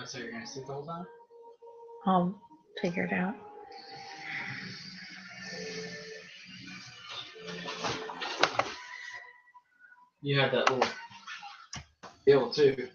Oh, so you're gonna sleep the whole time? I'll figure it out. You have that little bill too.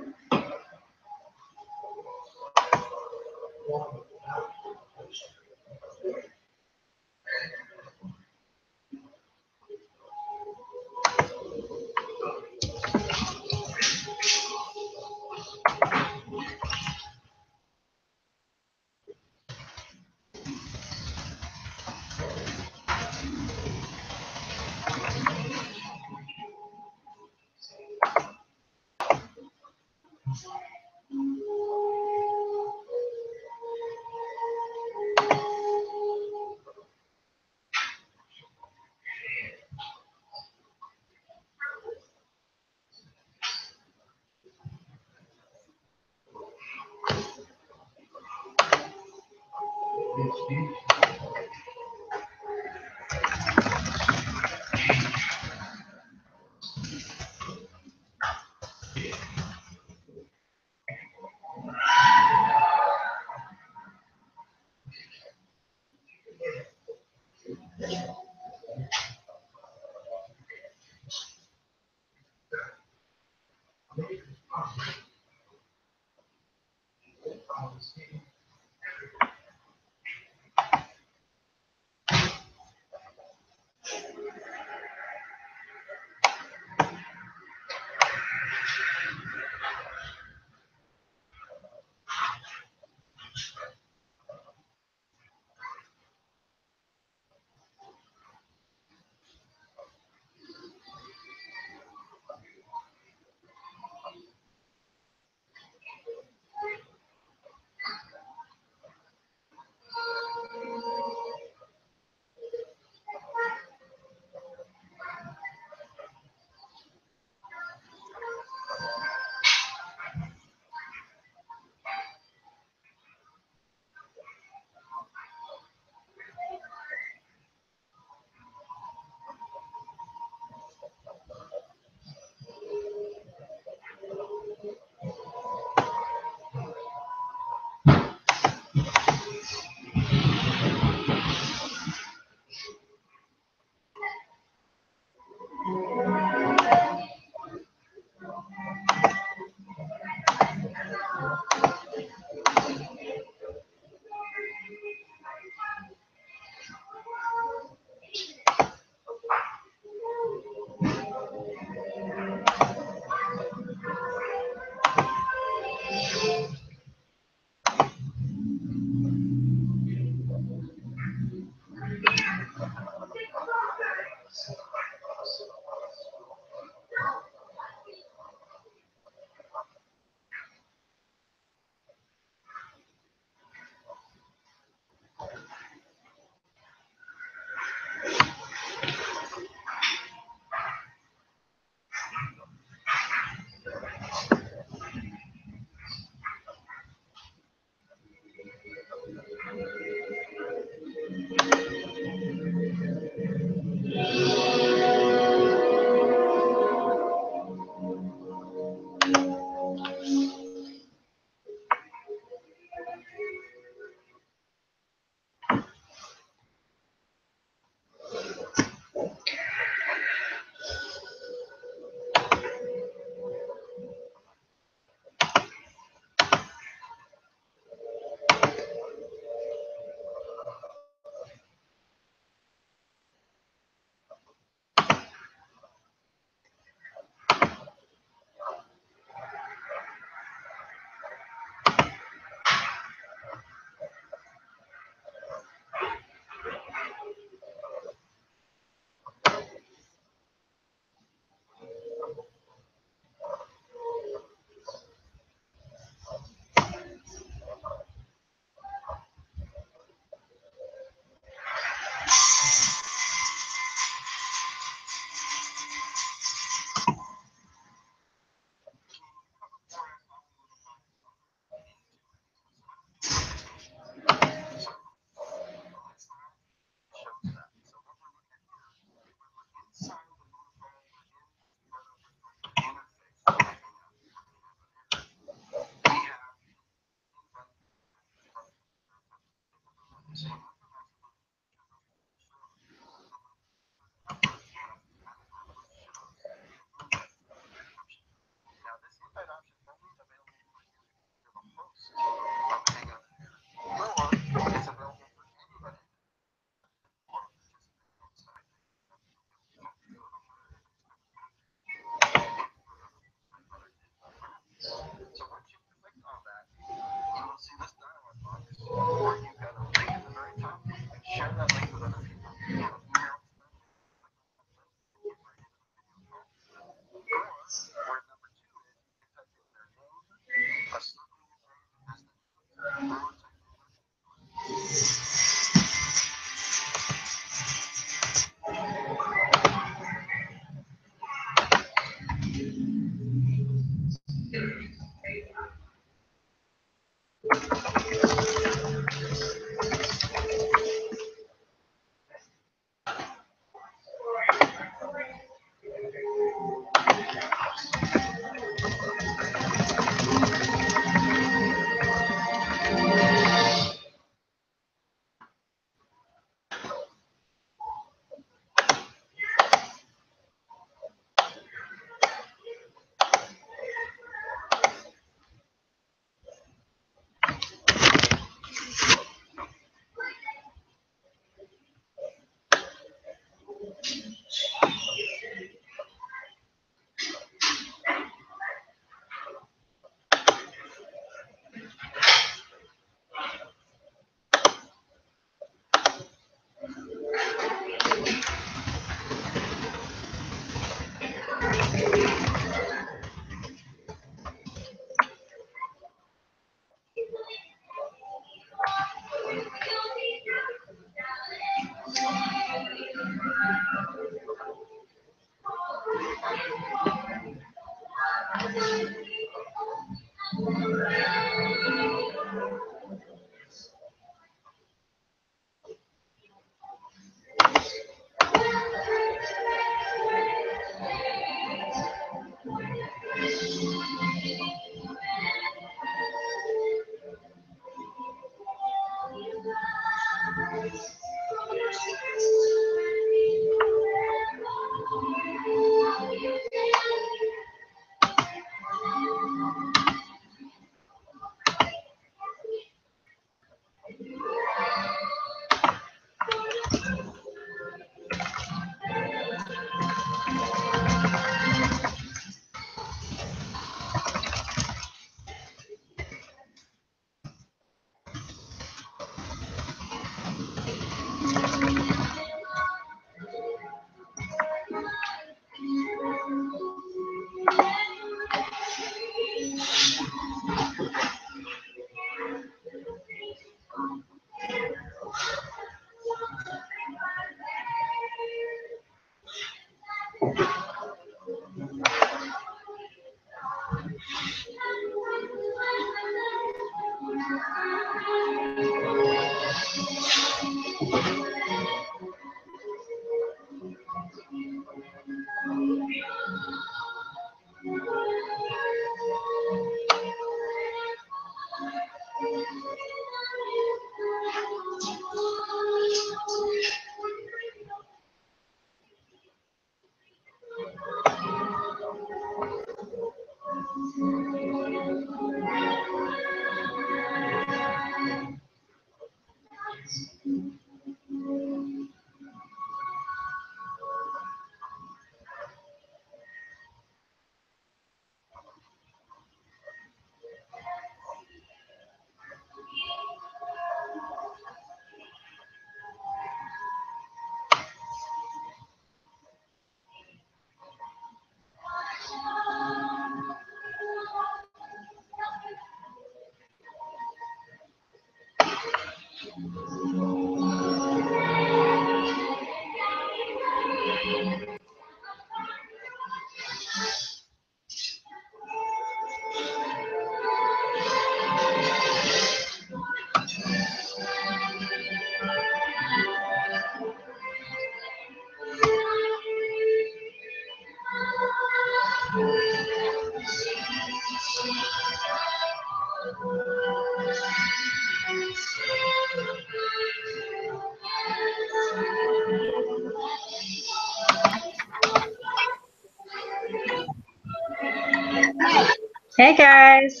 Hey guys.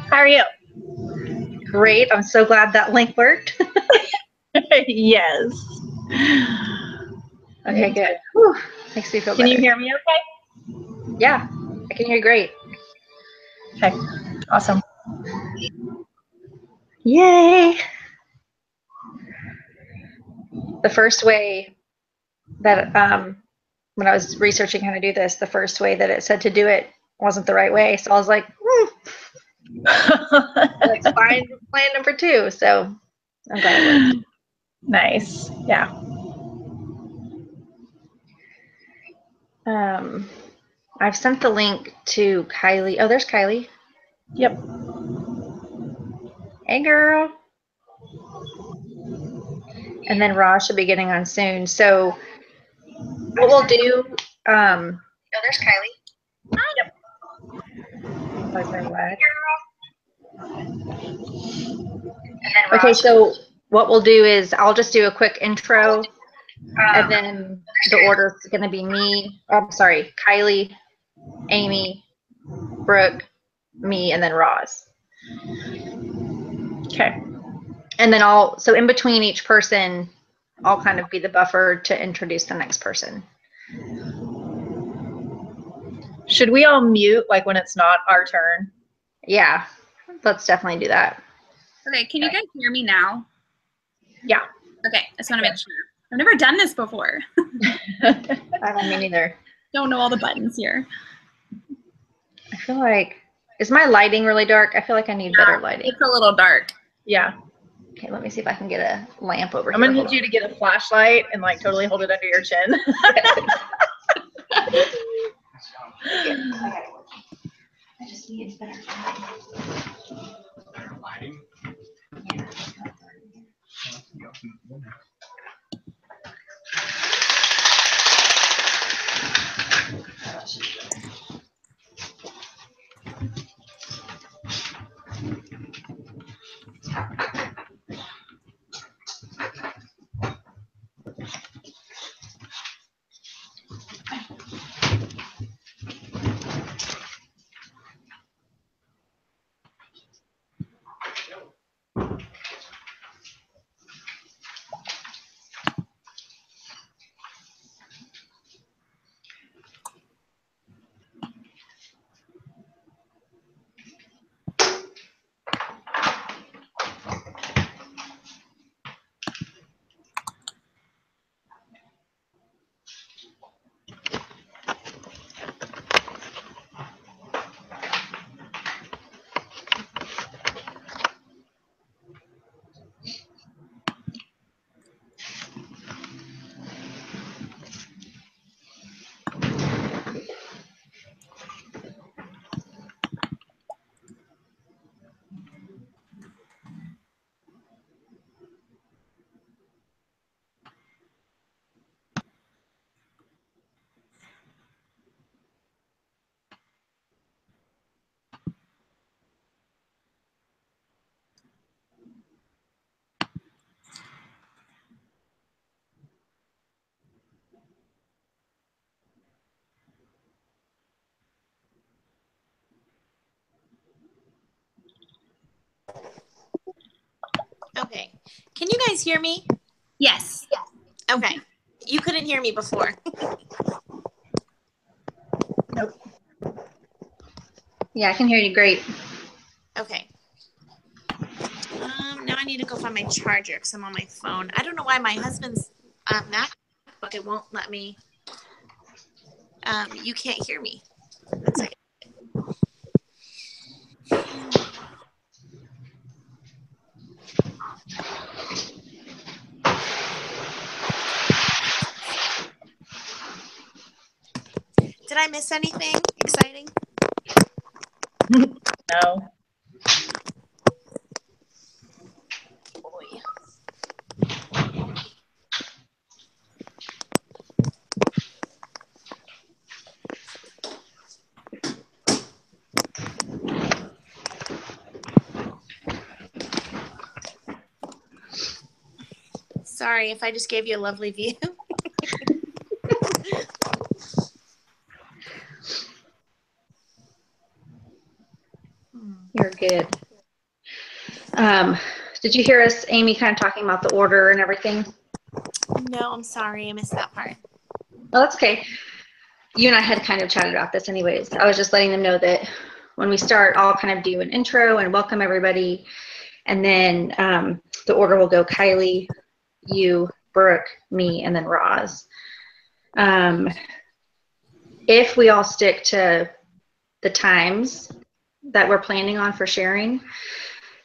How are you? Great. I'm so glad that link worked. Yes. Okay, good. Whew. Makes me feel Can better. you hear me okay? Yeah, I can hear you great. Okay, awesome. Yay. The first way that, when I was researching how to do this, the first way that it said to do it wasn't the right way. So I was like, let's find plan number 2. So I'm glad it worked. Nice. Yeah. I've sent the link to Kylie. Oh, there's Kylie. Yep. Hey, girl. And then Ross should be getting on soon. So what we'll do, oh, there's Kylie. Yep. Okay, so what we'll do is I'll just do a quick intro, and then the order is going to be me. I'm sorry, Kylie, Amy, Brooke, me, and then Roz. Okay. And then so in between each person, I'll kind of be the buffer to introduce the next person. Should we all mute like when it's not our turn? Yeah, let's definitely do that. Okay, can you guys hear me now? Yeah. Okay, I just want to make sure. I've never done this before. I don't mean either. Don't know all the buttons here. I feel like, is my lighting really dark? I feel like I need better lighting. It's a little dark. Yeah. Okay, let me see if I can get a lamp over I'm here. gonna need you to get a flashlight and like totally hold it under your chin. I just need better lighting. Okay. Can you guys hear me? Yes. Okay. You couldn't hear me before. Nope. Yeah, I can hear you great. Okay. Now I need to go find my charger because I'm on my phone. I don't know why my husband's MacBook, it won't let me. You can't hear me. One second. Did I miss anything exciting? No. Boy. Sorry if I just gave you a lovely view. good. Did you hear us, Amy, kind of talking about the order and everything? No, I'm sorry. I missed that part. Oh, that's okay. You and I had kind of chatted about this anyways. I was just letting them know that when we start, I'll kind of do an intro and welcome everybody. And then the order will go Kylie, you, Brooke, me, and then Roz. If we all stick to the times that we're planning on for sharing,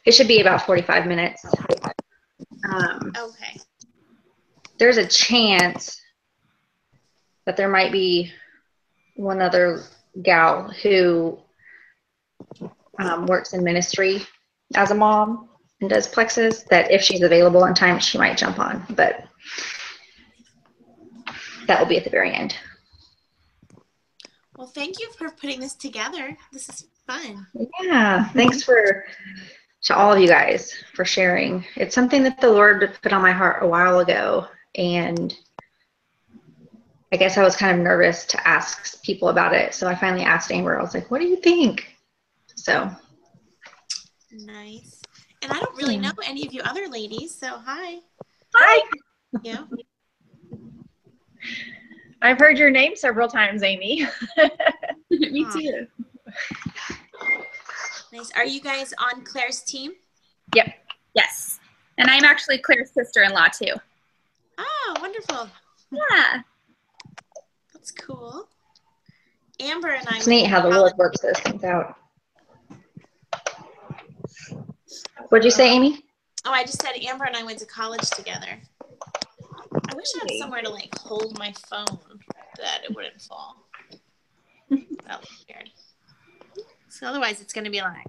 it should be about 45 minutes. Okay. There's a chance that there might be one other gal who works in ministry as a mom and does plexus, that if she's available in time, she might jump on, but that will be at the very end. Well, thank you for putting this together. This is fun. Yeah, thanks to all of you guys for sharing. It's something that the Lord put on my heart a while ago, and I guess I was kind of nervous to ask people about it. So I finally asked Amber. I was like, what do you think? So. Nice. And I don't really know any of you other ladies, so hi. Hi. Yeah. I've heard your name several times, Amy. Me Aw. too. Nice. Are you guys on Claire's team? Yep. Yes. And I'm actually Claire's sister-in-law too. Oh, wonderful. Yeah. That's cool. Amber and I It's went neat to how the college. Lord works those things out. What'd you say, Amy? Oh, I just said Amber and I went to college together. I wish I had somewhere to like hold my phone that it wouldn't fall. That was weird. So otherwise it's gonna be like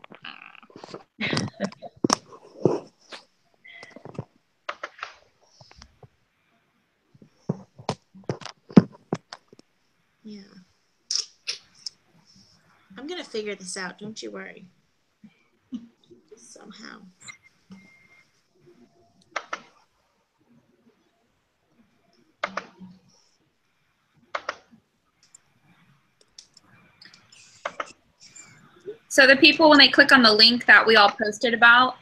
yeah. I'm gonna figure this out, don't you worry. Somehow. So the people, when they click on the link that we all posted about,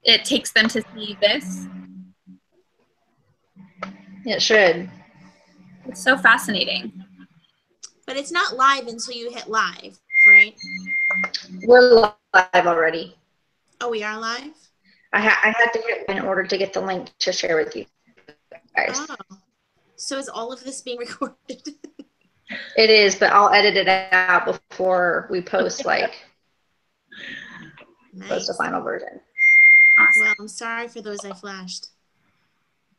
it takes them to see this. It should. It's so fascinating. But it's not live until you hit live, right? We're live already. Oh, we are live? I had to hit in order to get the link to share with you guys. Oh. So is all of this being recorded? It is, but I'll edit it out before we post, like, post Nice. the final version. Well, I'm sorry for those I flashed.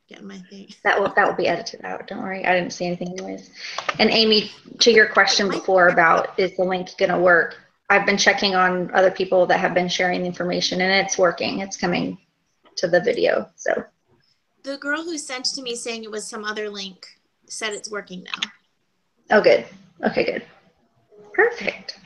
Getting my thing. That will be edited out. Don't worry. I didn't see anything anyways. And Amy, to your question before about is the link going to work, I've been checking on other people that have been sharing the information, and it's working. It's coming to the video. So The girl who sent to me saying it was some other link said it's working now. oh, good. Okay, good. Perfect.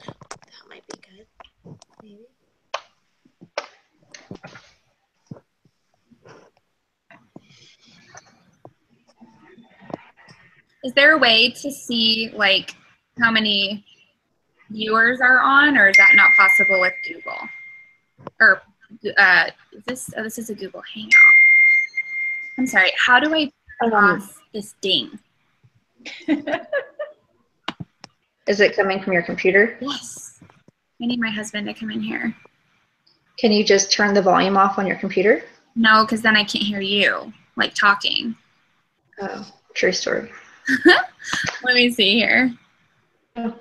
That might be good. Maybe. Is there a way to see like how many viewers are on, or is that not possible with Google? Or this is a Google Hangout. I'm sorry. How do I turn off this ding? Is it coming from your computer? Yes. I need my husband to come in here. Can you just turn the volume off on your computer? No, because then I can't hear you, like talking. Oh, true story. Let me see here. Oh.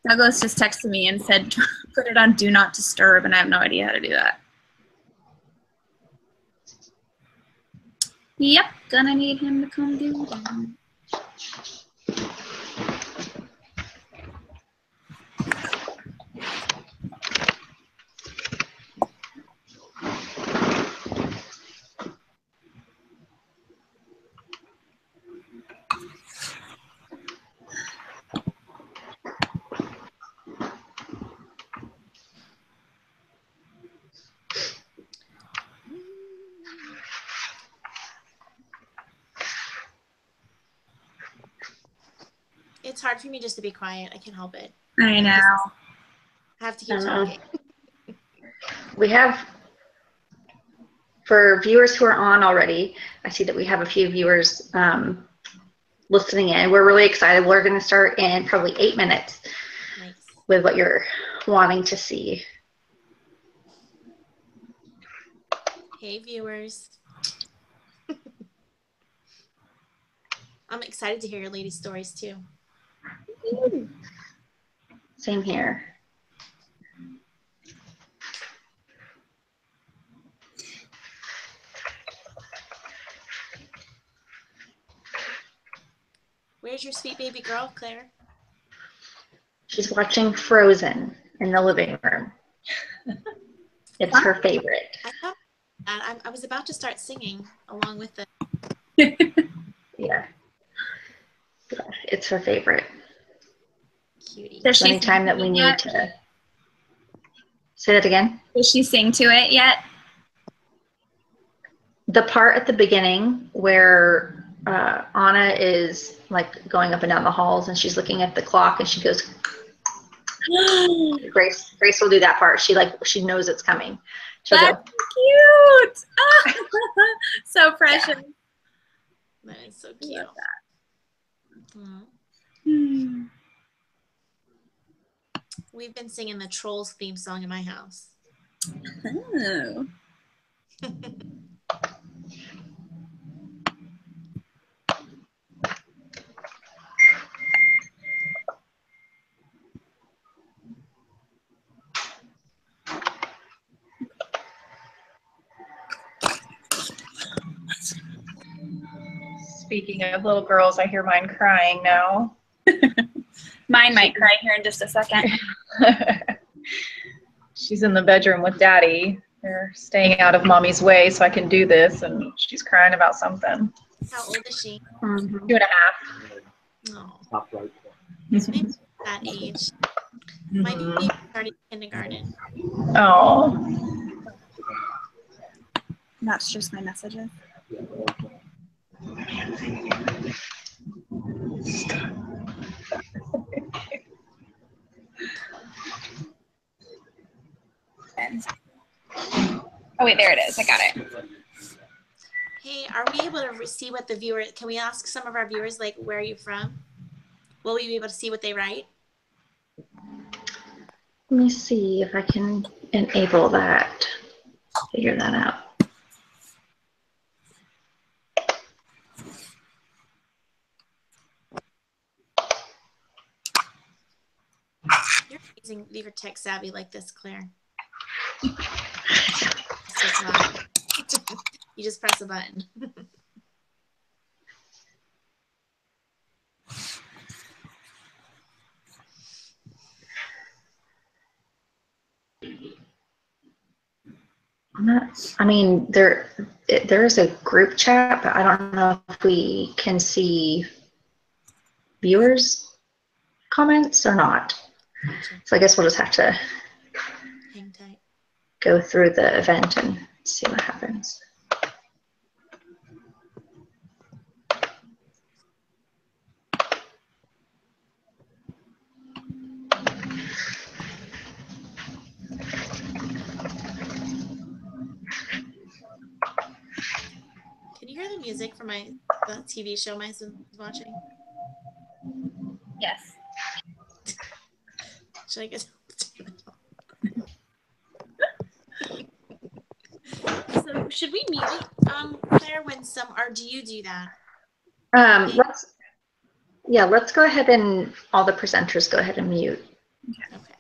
Douglas just texted me and said, put it on Do Not Disturb, and I have no idea how to do that. Yep, gonna need him to come do that. It's hard for me just to be quiet. I can't help it. I know. I have to keep I know. talking. We have, for viewers who are on already, I see that we have a few viewers listening in. We're really excited. We're going to start in probably 8 minutes Nice. with what you're wanting to see. Hey, viewers. I'm excited to hear your lady stories too. Same here. Where's your sweet baby girl, Claire? She's watching Frozen in the living room. It's her favorite. I thought I was about to start singing along with the. Yeah. It's her favorite. Cutie. Does she Anytime sing that to we it need yet? to. Say that again. Does she sing to it yet? The part at the beginning where Anna is like going up and down the halls and she's looking at the clock and she goes, Grace will do that part. She knows it's coming. She'll That's go, cute. So precious. That is so cute. Mhm. Hmm. We've been singing the Trolls theme song in my house. Oh. Speaking of little girls, I hear mine crying now. Mine might cry here in just a second. She's in the bedroom with daddy. They're staying out of mommy's way so I can do this, and she's crying about something. How old is she? 2.5. Oh, Top right. maybe that age. My baby started kindergarten. Oh, That's just my messages. Oh wait, there it is. I got it. Hey, are we able to see what the viewer? Can we ask some of our viewers, like, where are you from? Will we be able to see what they write? let me see if I can enable that. Figure that out. You're tech savvy like this, Claire. It's just not. You just press a button. I mean, there is a group chat, but I don't know if we can see viewers' comments or not. Gotcha. So I guess we'll just have to Hang tight. go through the event and see what happens. Can you hear the music from the TV show my husband's watching? Yes. Should I get? So should we mute Claire when or do you do that? Let's go ahead and all the presenters go ahead and mute. Okay.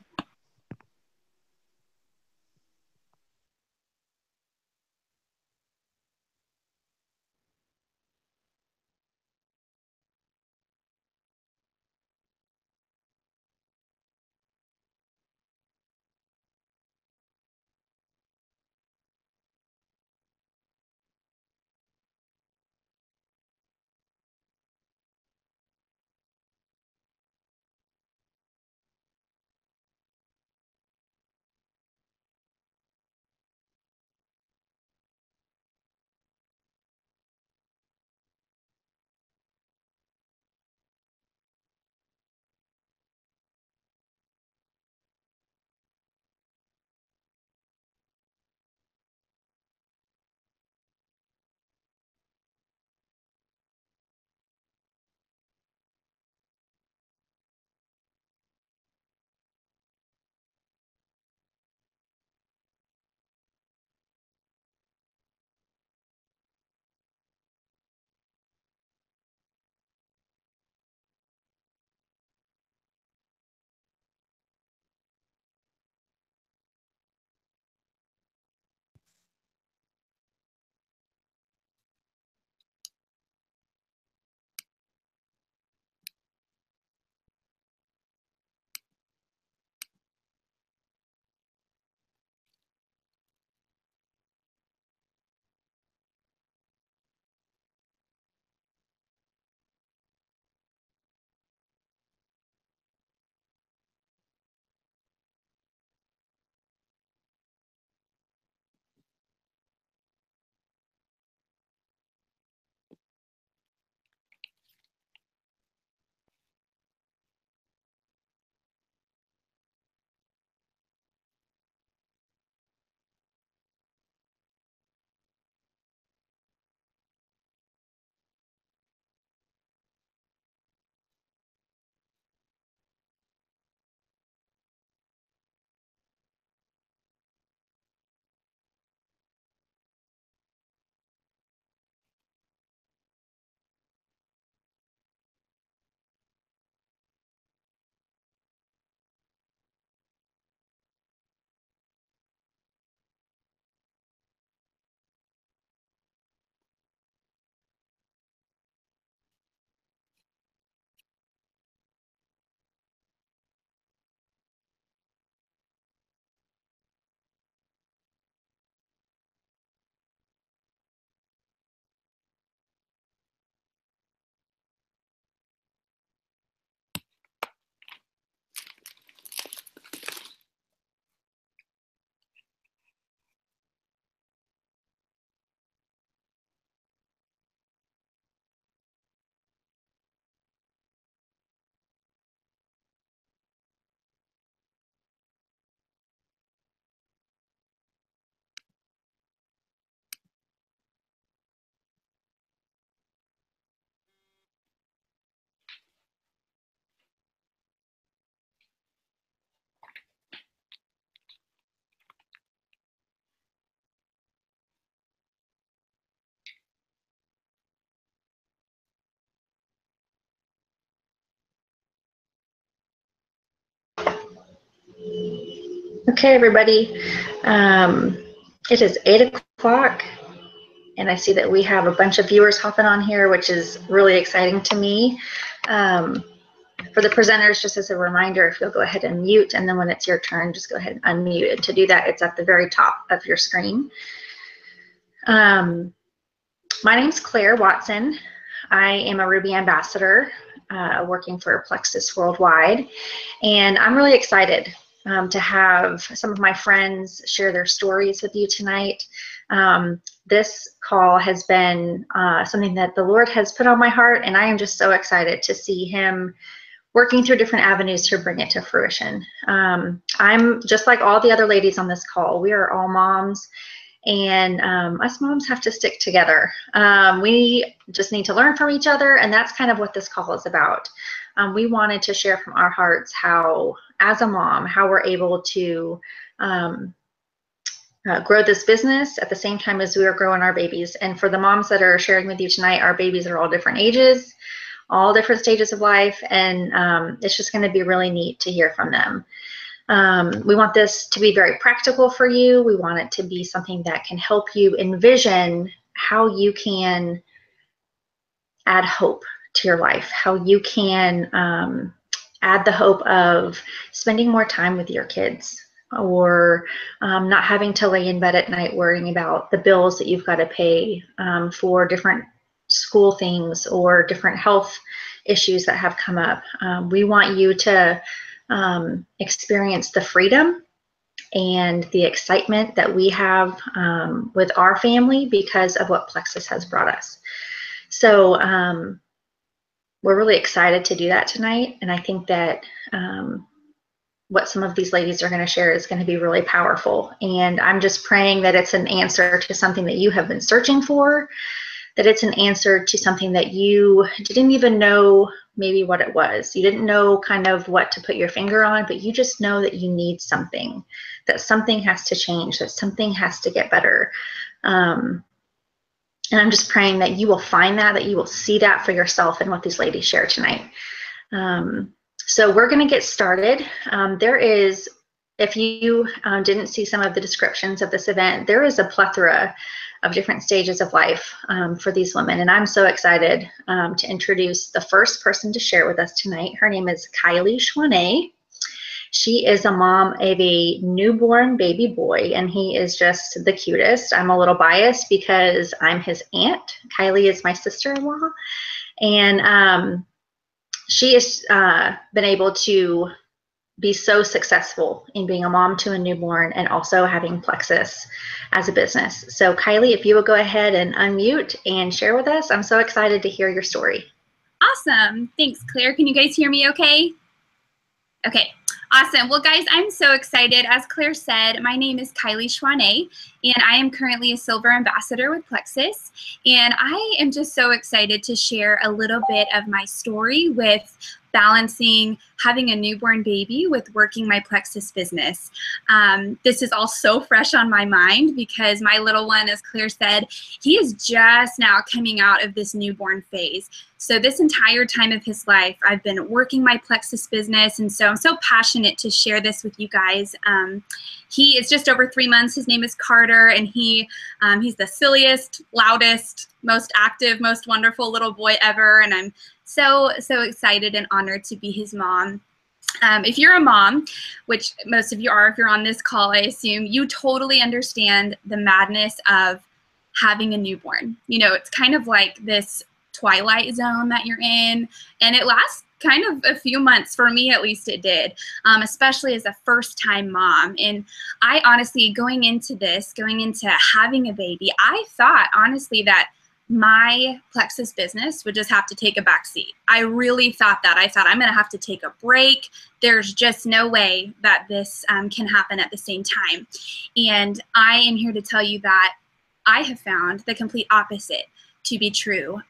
Okay, everybody. It is 8 o'clock, and I see that we have a bunch of viewers hopping on here, which is really exciting to me. For the presenters, just as a reminder, if you'll go ahead and mute, and then when it's your turn, just go ahead and unmute. And to do that, it's at the very top of your screen. My name's Claire Watson. I am a Ruby ambassador working for Plexus Worldwide, and I'm really excited to have some of my friends share their stories with you tonight. This call has been something that the Lord has put on my heart, and I am just so excited to see Him working through different avenues to bring it to fruition. I'm just like all the other ladies on this call. We are all moms, and us moms have to stick together. We just need to learn from each other, and that's kind of what this call is about. We wanted to share from our hearts how, as a mom, how we're able to grow this business at the same time as we are growing our babies. And for the moms that are sharing with you tonight, our babies are all different ages, all different stages of life, and it's just going to be really neat to hear from them. We want this to be very practical for you. We want it to be something that can help you envision how you can add hope to your life, how you can add the hope of spending more time with your kids, or not having to lay in bed at night worrying about the bills that you've got to pay for different school things or different health issues that have come up. We want you to experience the freedom and the excitement that we have with our family because of what Plexus has brought us. So we're really excited to do that tonight, and I think that what some of these ladies are going to share is going to be really powerful. And I'm just praying that it's an answer to something that you have been searching for, that it's an answer to something that you didn't even know maybe what it was. You didn't know kind of what to put your finger on, but you just know that you need something, that something has to change, that something has to get better. And I'm just praying that you will find that you will see that for yourself in what these ladies share tonight. So we're going to get started. There is, if you didn't see some of the descriptions of this event, there is a plethora of different stages of life for these women. And I'm so excited to introduce the first person to share with us tonight. Her name is Kylie Schwanee. She is a mom of a newborn baby boy, and he is just the cutest. I'm a little biased because I'm his aunt. Kylie is my sister-in-law. And she has been able to be so successful in being a mom to a newborn and also having Plexus as a business. So Kylie, if you will go ahead and unmute and share with us, I'm so excited to hear your story. Awesome. Thanks, Claire. Can you guys hear me okay? Okay. Awesome. Well, guys, I'm so excited. As Claire said, my name is Kylie Schwanee, and I am currently a Silver Ambassador with Plexus. And I am just so excited to share a little bit of my story with balancing having a newborn baby with working my Plexus business. This is all so fresh on my mind because my little one, as Claire said, he is just now coming out of this newborn phase. So this entire time of his life, I've been working my Plexus business, and so I'm so passionate to share this with you guys. He is just over 3 months. His name is Carter, and he's the silliest, loudest, most active, most wonderful little boy ever, and I'm so excited and honored to be his mom. If you're a mom, which most of you are if you're on this call, I assume, you totally understand the madness of having a newborn. You know, it's kind of like this twilight zone that you're in, and it lasts kind of a few months. For me, at least it did, especially as a first-time mom. And I honestly, going into having a baby, I thought honestly that my Plexus business would just have to take a back seat. I really thought that. I thought I'm going to have to take a break. There's just no way that this can happen at the same time. And I am here to tell you that I have found the complete opposite to be true.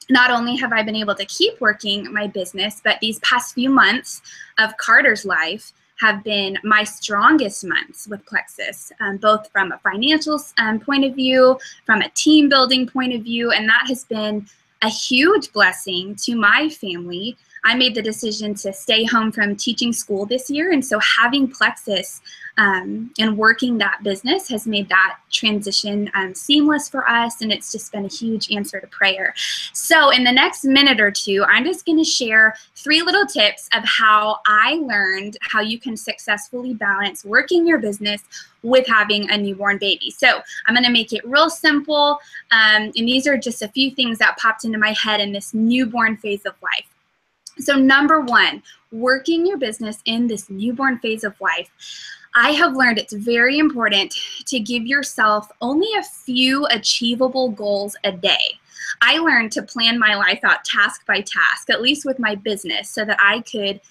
Not only have I been able to keep working my business, but these past few months of Carter's life have been my strongest months with Plexus, both from a financial point of view, from a team building point of view, and that has been a huge blessing to my family I made the decision to stay home from teaching school this year. And so having Plexus and working that business has made that transition seamless for us. And it's just been a huge answer to prayer. So in the next minute or two, I'm just going to share 3 little tips of how I learned how you can successfully balance working your business with having a newborn baby. So I'm going to make it real simple. And these are just a few things that popped into my head in this newborn phase of life. So number 1, working your business in this newborn phase of life. I have learned it's very important to give yourself only a few achievable goals a day. I learned to plan my life out task by task, at least with my business, so that I could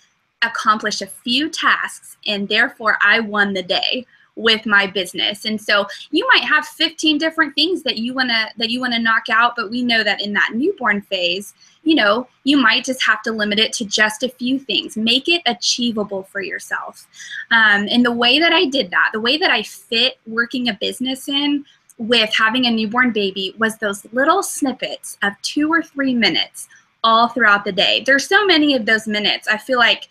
accomplish a few tasks and therefore I won the day with my business. And so you might have 15 different things that you want to knock out, but we know that in that newborn phase, you know, you might just have to limit it to just a few things. Make it achievable for yourself. And the way that I did that, the way that I fit working a business in with having a newborn baby was those little snippets of 2 or 3 minutes all throughout the day. There's so many of those minutes. I feel like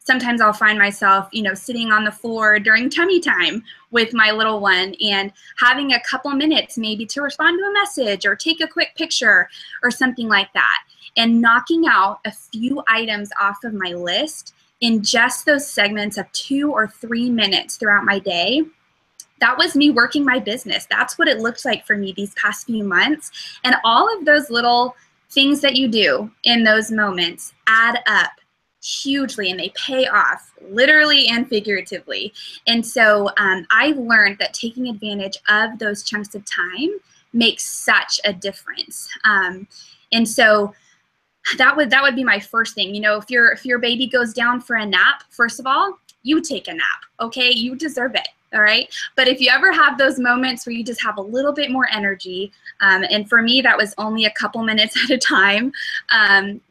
sometimes I'll find myself, you know, sitting on the floor during tummy time with my little one and having a couple minutes maybe to respond to a message or take a quick picture or something like that. And knocking out a few items off of my list in just those segments of 2 or 3 minutes throughout my day. That was me working my business. That's what it looked like for me these past few months. And all of those little things that you do in those moments add up hugely, and they pay off literally and figuratively. And so I learned that taking advantage of those chunks of time makes such a difference. And so that would be my first thing. You know, if your baby goes down for a nap, first of all, you take a nap, okay? You deserve it. All right. But if you ever have those moments where you just have a little bit more energy, and for me, that was only a couple minutes at a time,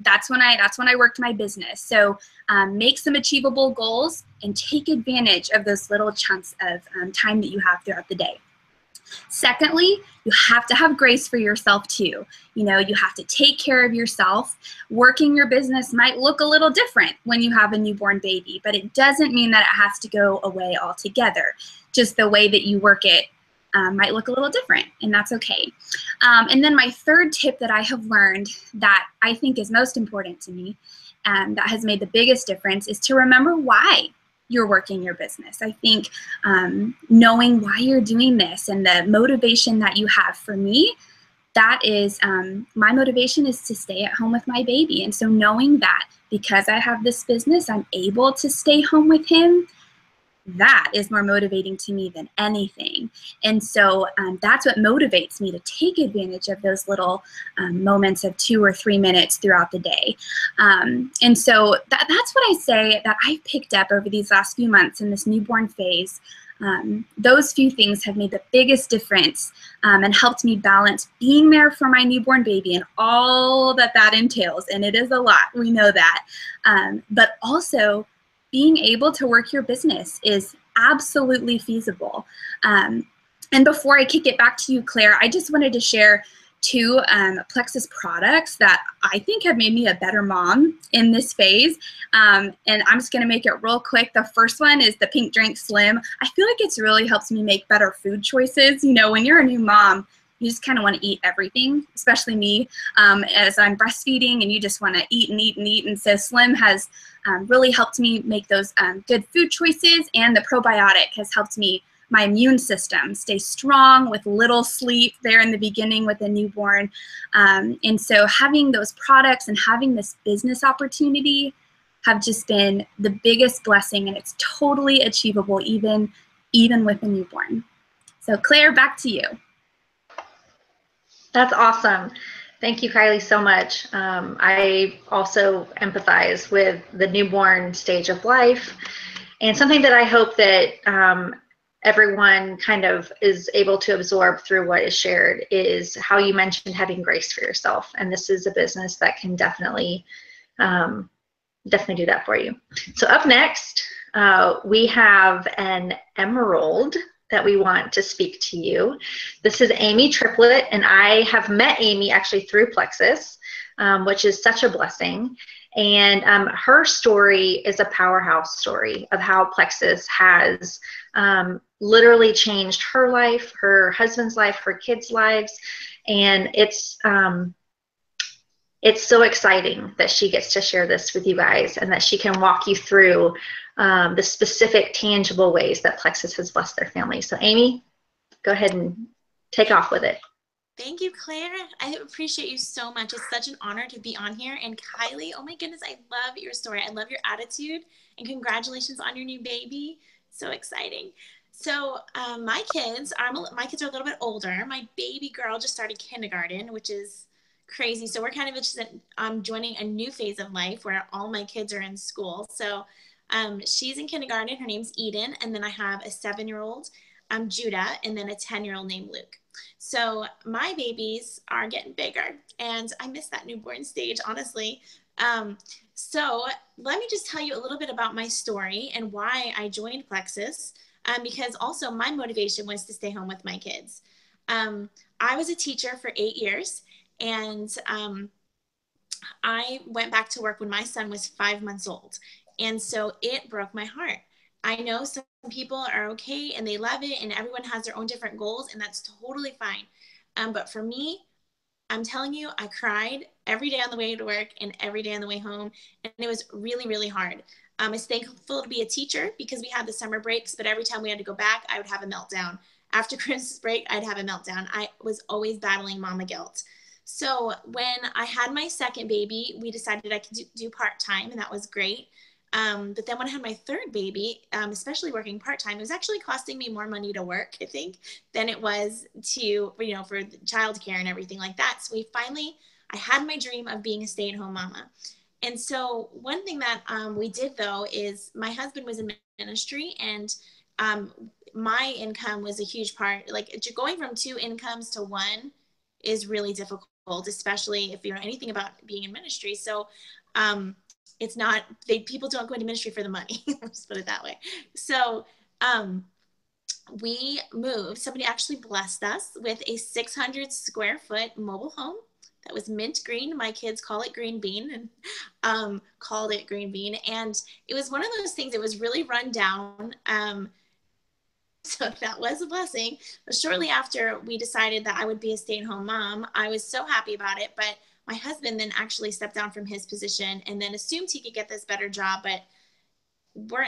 that's when I worked my business. So make some achievable goals and take advantage of those little chunks of time that you have throughout the day. Secondly, you have to have grace for yourself too. You know, you have to take care of yourself. Working your business might look a little different when you have a newborn baby, but it doesn't mean that it has to go away altogether. Just the way that you work it might look a little different, and that's okay. And then my third tip that I have learned that I think is most important to me, that has made the biggest difference, is to remember why you're working your business. I think knowing why you're doing this and the motivation that you have, for me, that is my motivation is to stay at home with my baby. And so knowing that because I have this business, I'm able to stay home with him, that is more motivating to me than anything. And so that's what motivates me to take advantage of those little moments of 2 or 3 minutes throughout the day. And so that's what I say that I've picked up over these last few months in this newborn phase. Those few things have made the biggest difference and helped me balance being there for my newborn baby and all that entails. And it is a lot, we know that. But also, being able to work your business is absolutely feasible. And before I kick it back to you, Claire, I just wanted to share 2 Plexus products that I think have made me a better mom in this phase. And I'm just going to make it real quick. The first one is the Pink Drink Slim. I feel like it's really helps me make better food choices. You know, when you're a new mom, you just kind of want to eat everything, especially me, as I'm breastfeeding, and you just want to eat and eat and eat. And so Slim has really helped me make those good food choices, and the probiotic has helped my immune system stay strong with little sleep there in the beginning with a newborn. And so having those products and having this business opportunity have just been the biggest blessing, and it's totally achievable even with a newborn. So Claire, back to you. That's awesome. Thank you, Kylie, so much. I also empathize with the newborn stage of life, and something that I hope that everyone kind of is able to absorb through what is shared is how you mentioned having grace for yourself. And this is a business that can definitely do that for you. So up next, we have an emerald that we want to speak to you. This is Amy Triplett, and I have met Amy actually through Plexus, which is such a blessing. And her story is a powerhouse story of how Plexus has literally changed her life, her husband's life, her kids' lives. And it's so exciting that she gets to share this with you guys and that she can walk you through the specific tangible ways that Plexus has blessed their family. So Amy, go ahead and take off with it. Thank you, Claire. I appreciate you so much. It's such an honor to be on here. And Kylie, oh my goodness, I love your story. I love your attitude, and congratulations on your new baby. So exciting. So my kids are a little bit older. My baby girl just started kindergarten, which is crazy. So we're kind of interested in joining a new phase of life where all my kids are in school. So she's in kindergarten. Her name's Eden. And then I have a 7-year-old, Judah, and then a 10-year-old named Luke. So my babies are getting bigger, and I miss that newborn stage, honestly. So let me just tell you a little bit about my story and why I joined Plexus, because also my motivation was to stay home with my kids. I was a teacher for 8 years, and I went back to work when my son was 5 months old. And so it broke my heart. I know some people are okay and they love it, and everyone has their own different goals, and that's totally fine. But for me, I'm telling you, I cried every day on the way to work and every day on the way home. And it was really, really hard. I was thankful to be a teacher because we had the summer breaks, but every time we had to go back, I would have a meltdown. After Christmas break, I'd have a meltdown. I was always battling mama guilt. So when I had my second baby, we decided I could do part-time, and that was great. But then when I had my third baby, especially working part-time, it was actually costing me more money to work, I think, than it was to, for childcare and everything like that. So I had my dream of being a stay-at-home mama. And so one thing that we did, though, is my husband was in ministry, and my income was a huge part. Like, going from 2 incomes to 1 is really difficult, especially if you know anything about being in ministry. So it's not, people don't go into ministry for the money. Let's put it that way. So we moved. Somebody actually blessed us with a 600 square foot mobile home that was mint green. My kids call it green bean, and called it green bean. And it was one of those things, it was really run down. So that was a blessing. But shortly after we decided that I would be a stay-at-home mom, I was so happy about it. But my husband then actually stepped down from his position and then assumed he could get this better job, but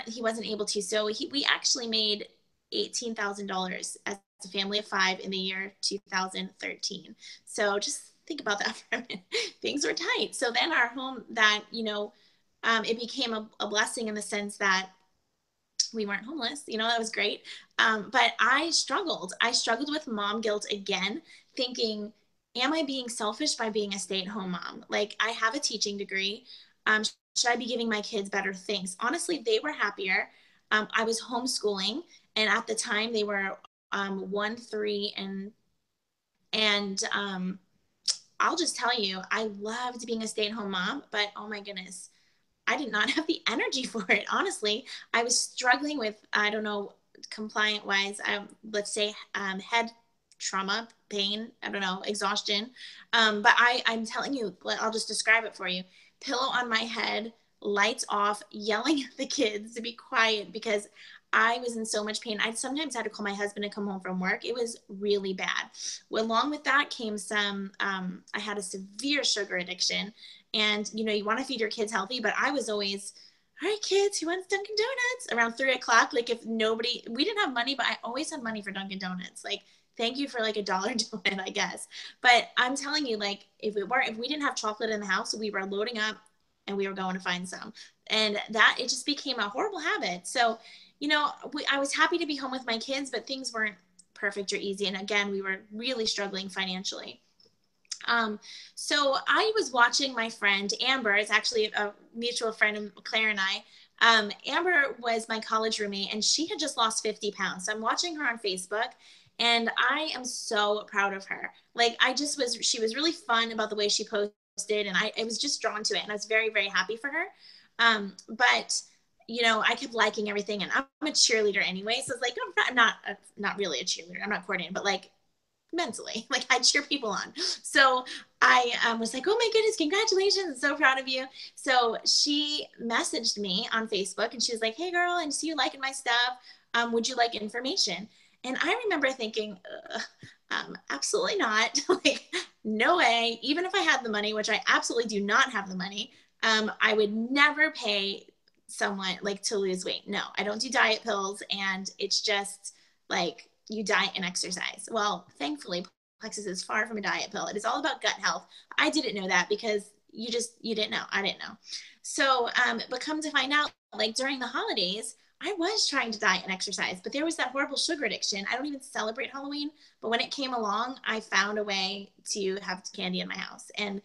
he wasn't able to. So we actually made $18,000 as a family of 5 in the year 2013. So just think about that for a minute. Things were tight. So then our home, that, it became a blessing in the sense that we weren't homeless, that was great. But I struggled with mom guilt again, thinking, am I being selfish by being a stay-at-home mom? Like, I have a teaching degree. Should I be giving my kids better things? Honestly, they were happier. I was homeschooling, and at the time they were 1, 3, and I'll just tell you, I loved being a stay-at-home mom, but oh my goodness, I did not have the energy for it. Honestly, I was struggling with, I don't know, compliant wise, let's say head trauma, pain, I don't know, exhaustion. But I'm telling you, I'll just describe it for you. Pillow on my head, lights off, yelling at the kids to be quiet because I was in so much pain. I sometimes had to call my husband to come home from work. It was really bad. Well, along with that came some, I had a severe sugar addiction. And, you want to feed your kids healthy, but I was always, all right, kids, who wants Dunkin' Donuts? Around 3 o'clock, like we didn't have money, but I always had money for Dunkin' Donuts. Like, thank you for like $1 donut, I guess. But I'm telling you, like, if we didn't have chocolate in the house, we were loading up and we were going to find some. And it just became a horrible habit. So, I was happy to be home with my kids, but things weren't perfect or easy. And again, we were really struggling financially. So I was watching my friend Amber. It's actually a mutual friend of Claire and I. Amber was my college roommate, and she had just lost 50 pounds. So I'm watching her on Facebook, and I am so proud of her. Like, she was really fun about the way she posted, and I was just drawn to it, and I was very, very happy for her. But I kept liking everything, and I'm a cheerleader anyway. So it's like, I'm not really a cheerleader. I'm not coordinating, but like, mentally. Like I cheer people on. So I was like, oh my goodness, congratulations. So proud of you. So she messaged me on Facebook and she was like, hey girl, I see you liking my stuff. Would you like information? And I remember thinking, absolutely not. Like, no way. Even if I had the money, which I absolutely do not have the money, I would never pay someone like to lose weight. No, I don't do diet pills. And it's just like you diet and exercise. Well, thankfully, Plexus is far from a diet pill. It is all about gut health. I didn't know that because you didn't know. I didn't know. So, but come to find out, like during the holidays, I was trying to diet and exercise, but there was that horrible sugar addiction. I don't even celebrate Halloween, but when it came along, I found a way to have candy in my house. And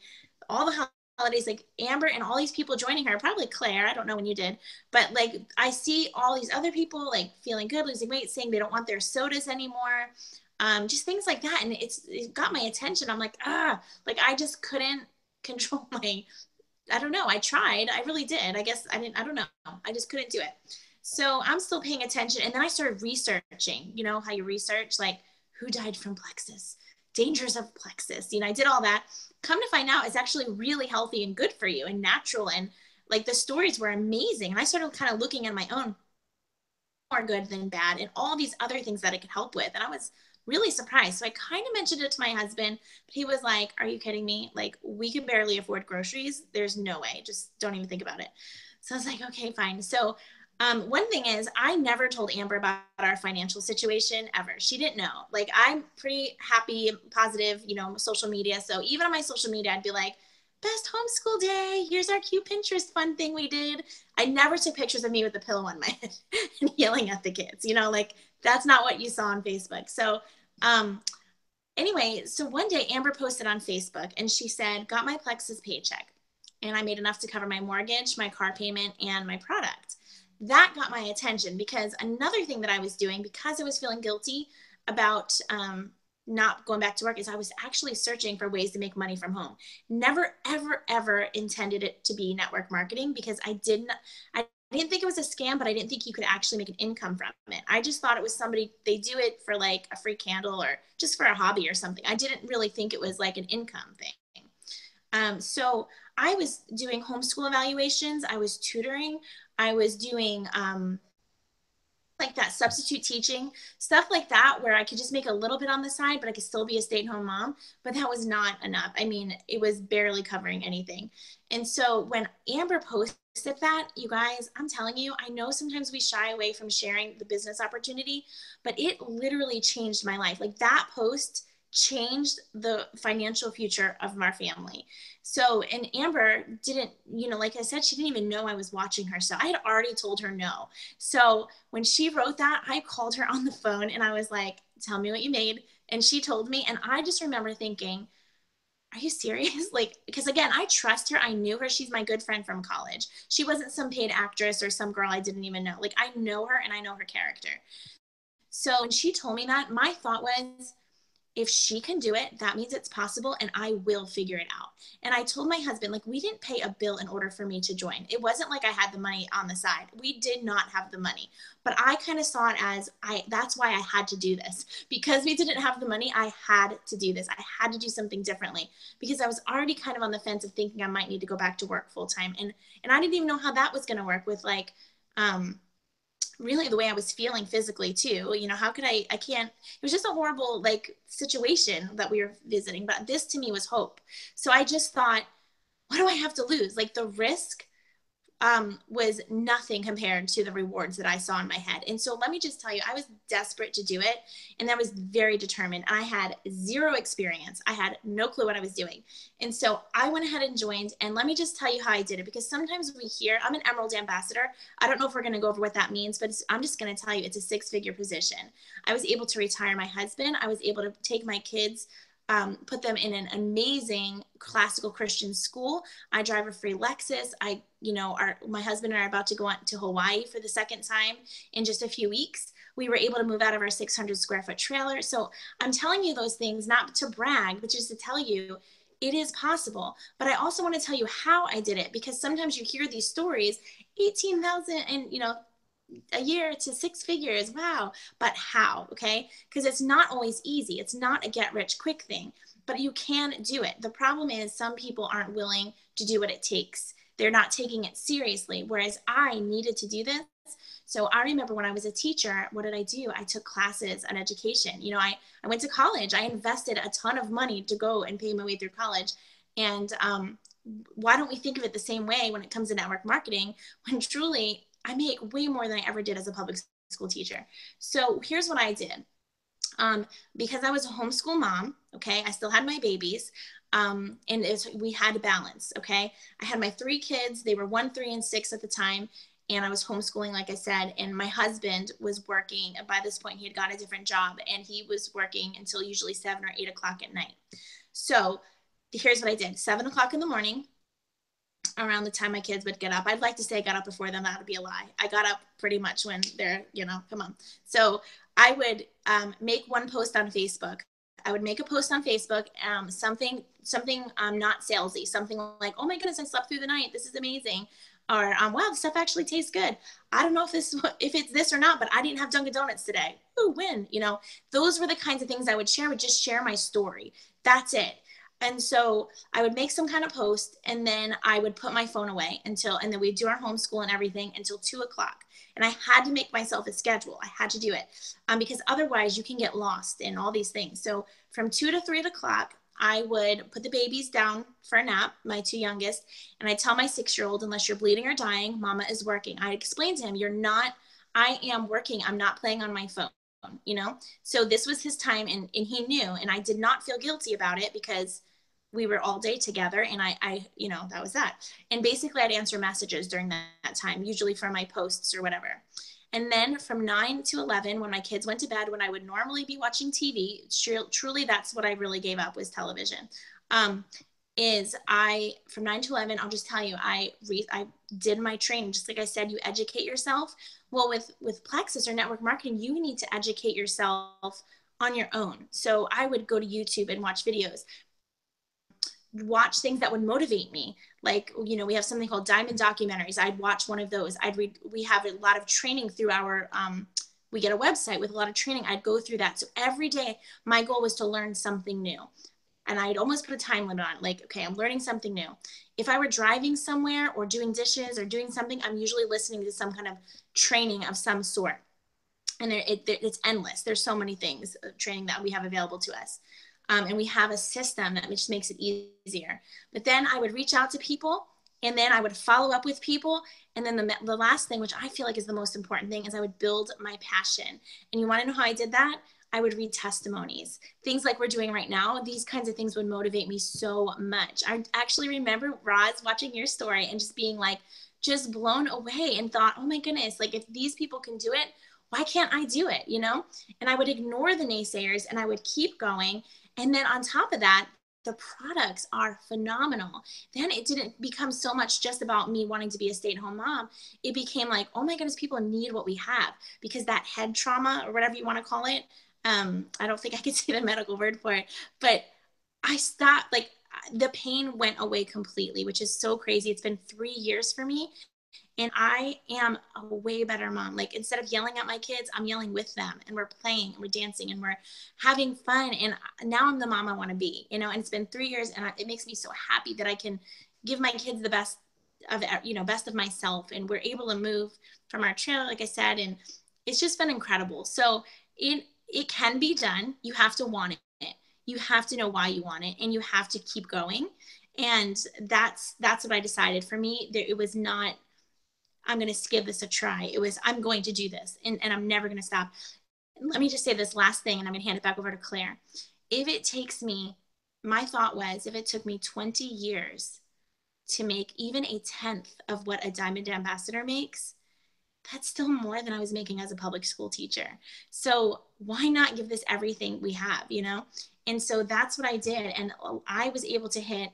all the holidays, like Amber and all these people joining her, probably Claire, I don't know when you did, but like I see all these other people like feeling good, losing weight, saying they don't want their sodas anymore. Just things like that. And it got my attention. I'm like, like I just couldn't control I don't know. I tried. I really did. I guess I don't know. I just couldn't do it. So I'm still paying attention. And then I started researching, you know, how you research, like who died from Plexus, dangers of Plexus. You know, I did all that. Come to find out it's actually really healthy and good for you and natural. And like the stories were amazing. And I started kind of looking at my own, more good than bad, and all these other things that it could help with. And I was really surprised. So I kind of mentioned it to my husband, but he was like, are you kidding me? Like we can barely afford groceries. There's no way. Just don't even think about it. So I was like, okay, fine. So one thing is I never told Amber about our financial situation ever. She didn't know. Like I'm pretty happy, positive, you know, social media. So even on my social media, I'd be like, best homeschool day. Here's our cute Pinterest fun thing we did. I never took pictures of me with a pillow on my head and yelling at the kids, you know, like that's not what you saw on Facebook. So anyway, so one day Amber posted on Facebook and she said, got my Plexus paycheck and I made enough to cover my mortgage, my car payment, and my product. That got my attention because another thing that I was doing, because I was feeling guilty about not going back to work, is I was actually searching for ways to make money from home. Never, ever, ever intended it to be network marketing because I didn't think it was a scam, but I didn't think you could actually make an income from it. I just thought it was somebody, they do it for like a free candle or just for a hobby or something. I didn't really think it was like an income thing. So I was doing homeschool evaluations. I was tutoring. I was doing like that substitute teaching, stuff like that, where I could just make a little bit on the side, but I could still be a stay-at-home mom. But that was not enough. I mean, it was barely covering anything. And so when Amber posted that, you guys, I'm telling you, I know sometimes we shy away from sharing the business opportunity, but it literally changed my life. Like that post changed the financial future of our family. So, and Amber didn't, you know, like I said, she didn't even know I was watching her. So I had already told her no. So when she wrote that, I called her on the phone and I was like, tell me what you made. And she told me, and I just remember thinking, are you serious? Like, because again, I trust her. I knew her. She's my good friend from college. She wasn't some paid actress or some girl I didn't even know. Like I know her and I know her character. So when she told me that, my thought was, if she can do it, that means it's possible and I will figure it out. And I told my husband, like, we didn't pay a bill in order for me to join. It wasn't like I had the money on the side. We did not have the money, but I kind of saw it as that's why I had to do this. Because we didn't have the money, I had to do this. I had to do something differently because I was already kind of on the fence of thinking I might need to go back to work full time. And I didn't even know how that was going to work with like, really the way I was feeling physically too. You know, how could I can't, it was just a horrible like situation that we were visiting, but this to me was hope. So I just thought, what do I have to lose? Like the risk was nothing compared to the rewards that I saw in my head. And so let me just tell you, I was desperate to do it. And I was very determined. I had zero experience. I had no clue what I was doing. And so I went ahead and joined. And let me just tell you how I did it, because sometimes we hear, I'm an Emerald Ambassador. I don't know if we're going to go over what that means, but I'm just going to tell you, it's a 6-figure position. I was able to retire my husband. I was able to take my kids, put them in an amazing classical Christian school. I drive a free Lexus. My husband and I are about to go on to Hawaii for the second time in just a few weeks. We were able to move out of our 600 square foot trailer. So I'm telling you those things, not to brag, but just to tell you it is possible. But I also want to tell you how I did it, because sometimes you hear these stories, 18,000 and a year to 6 figures. Wow. But how? Okay. Because it's not always easy. It's not a get rich quick thing, but you can do it. The problem is some people aren't willing to do what it takes. They're not taking it seriously. Whereas I needed to do this. So I remember when I was a teacher, what did I do? I took classes on education. You know, I went to college. I invested a ton of money to go and pay my way through college. And why don't we think of it the same way when it comes to network marketing, when truly I make way more than I ever did as a public school teacher. So here's what I did. Because I was a homeschool mom, okay, I still had my babies, and we had to balance, okay. I had my 3 kids. They were 1, 3, and 6 at the time. And I was homeschooling, like I said, and my husband was working. By this point, he had got a different job, and he was working until usually 7 or 8 o'clock at night. So here's what I did. 7 o'clock in the morning, around the time my kids would get up. I'd like to say I got up before them. That would be a lie. I got up pretty much when they're, come on. So I would make one post on Facebook. I would make a post on Facebook, something not salesy, something like, oh my goodness, I slept through the night. This is amazing. Or, wow, the stuff actually tastes good. I don't know if it's this or not, but I didn't have Dunkin' Donuts today. Ooh, win. Those were the kinds of things I would share. I would just share my story. That's it. And so I would make some kind of post, and then I would put my phone away and then we'd do our homeschool and everything until 2 o'clock. And I had to make myself a schedule. I had to do it because otherwise you can get lost in all these things. So from 2 to 3 o'clock, I would put the babies down for a nap, my 2 youngest, and I tell my 6-year-old, unless you're bleeding or dying, mama is working. I explained to him, I am working. I'm not playing on my phone, So this was his time, and he knew, and I did not feel guilty about it because we were all day together, and I that was that. And basically I'd answer messages during that time, usually from my posts or whatever. And then from 9 to 11, when my kids went to bed, when I would normally be watching TV, truly that's what I really gave up, was television. From 9 to 11, I'll just tell you, I did my training. Just like I said, you educate yourself. Well, with Plexus or network marketing, you need to educate yourself on your own. So I would go to YouTube and watch videos, watch things that would motivate me. Like, we have something called Diamond Documentaries. I'd watch one of those. I'd read, we have a lot of training through our, we get a website with a lot of training. I'd go through that. So every day my goal was to learn something new. And I'd almost put a time limit on it. Like, okay, I'm learning something new. If I were driving somewhere or doing dishes or doing something, I'm usually listening to some kind of training of some sort. And it's endless. There's so many things, training that we have available to us. And we have a system that just makes it easier. But then I would reach out to people, and then I would follow up with people. And then the last thing, which I feel like is the most important thing, is I would build my passion. And you want to know how I did that? I would read testimonies, things like we're doing right now. These kinds of things would motivate me so much. I actually remember, Roz, watching your story and just being like, just blown away, and thought, oh my goodness, like if these people can do it, why can't I do it? And I would ignore the naysayers, and I would keep going. And then on top of that, the products are phenomenal. Then it didn't become so much just about me wanting to be a stay-at-home mom. It became like, oh my goodness, people need what we have, because that head trauma, or whatever you want to call it, I don't think I could say the medical word for it, but I stopped, like the pain went away completely, which is so crazy. It's been 3 years for me. And I am a way better mom. Like, instead of yelling at my kids, I'm yelling with them, and we're playing and we're dancing and we're having fun. And now I'm the mom I want to be, and it's been 3 years, and it makes me so happy that I can give my kids the best of myself. And we're able to move from our trailer, like I said, and it's just been incredible. So it can be done. You have to want it. You have to know why you want it, and you have to keep going. And that's what I decided. For me, it was not, I'm going to give this a try. It was, I'm going to do this, and I'm never going to stop. Let me just say this last thing, and I'm going to hand it back over to Claire. If it takes me, my thought was, if it took me 20 years to make even a 1/10 of what a Diamond Ambassador makes, that's still more than I was making as a public school teacher. So why not give this everything we have, And so that's what I did. And I was able to hit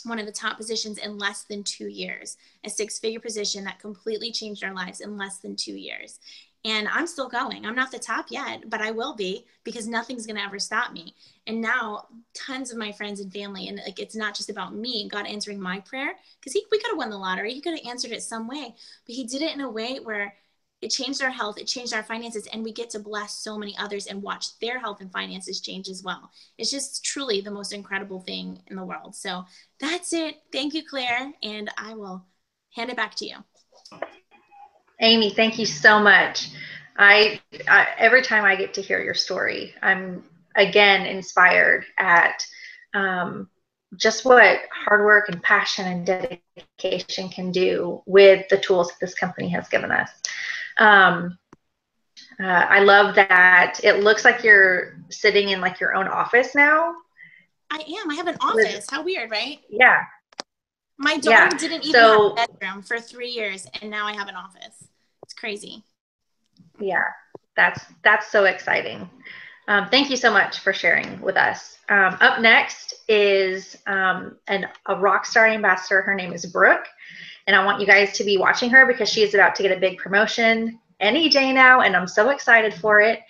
one of the top positions in less than 2 years, a 6-figure position that completely changed our lives in less than 2 years. And I'm still going. I'm not the top yet, but I will be, because nothing's going to ever stop me. And now tons of my friends and family, and like, it's not just about me and God answering my prayer, because we could have won the lottery. He could have answered it some way, but he did it in a way where It changed our health, it changed our finances, and we get to bless so many others and watch their health and finances change as well. It's just truly the most incredible thing in the world. So that's it. Thank you, Claire, and I will hand it back to you. Amy, thank you so much. Every time I get to hear your story, I'm again inspired at just what hard work and passion and dedication can do with the tools that this company has given us. I love that it looks like you're sitting in like your own office now. I am. I have an office. How weird, right? Yeah. My daughter didn't even have a bedroom for 3 years, and now I have an office. It's crazy. Yeah, that's so exciting. Thank you so much for sharing with us. Up next is a Rockstar ambassador. Her name is Brooke, and I want you guys to be watching her because she is about to get a big promotion any day now, and I'm so excited for it.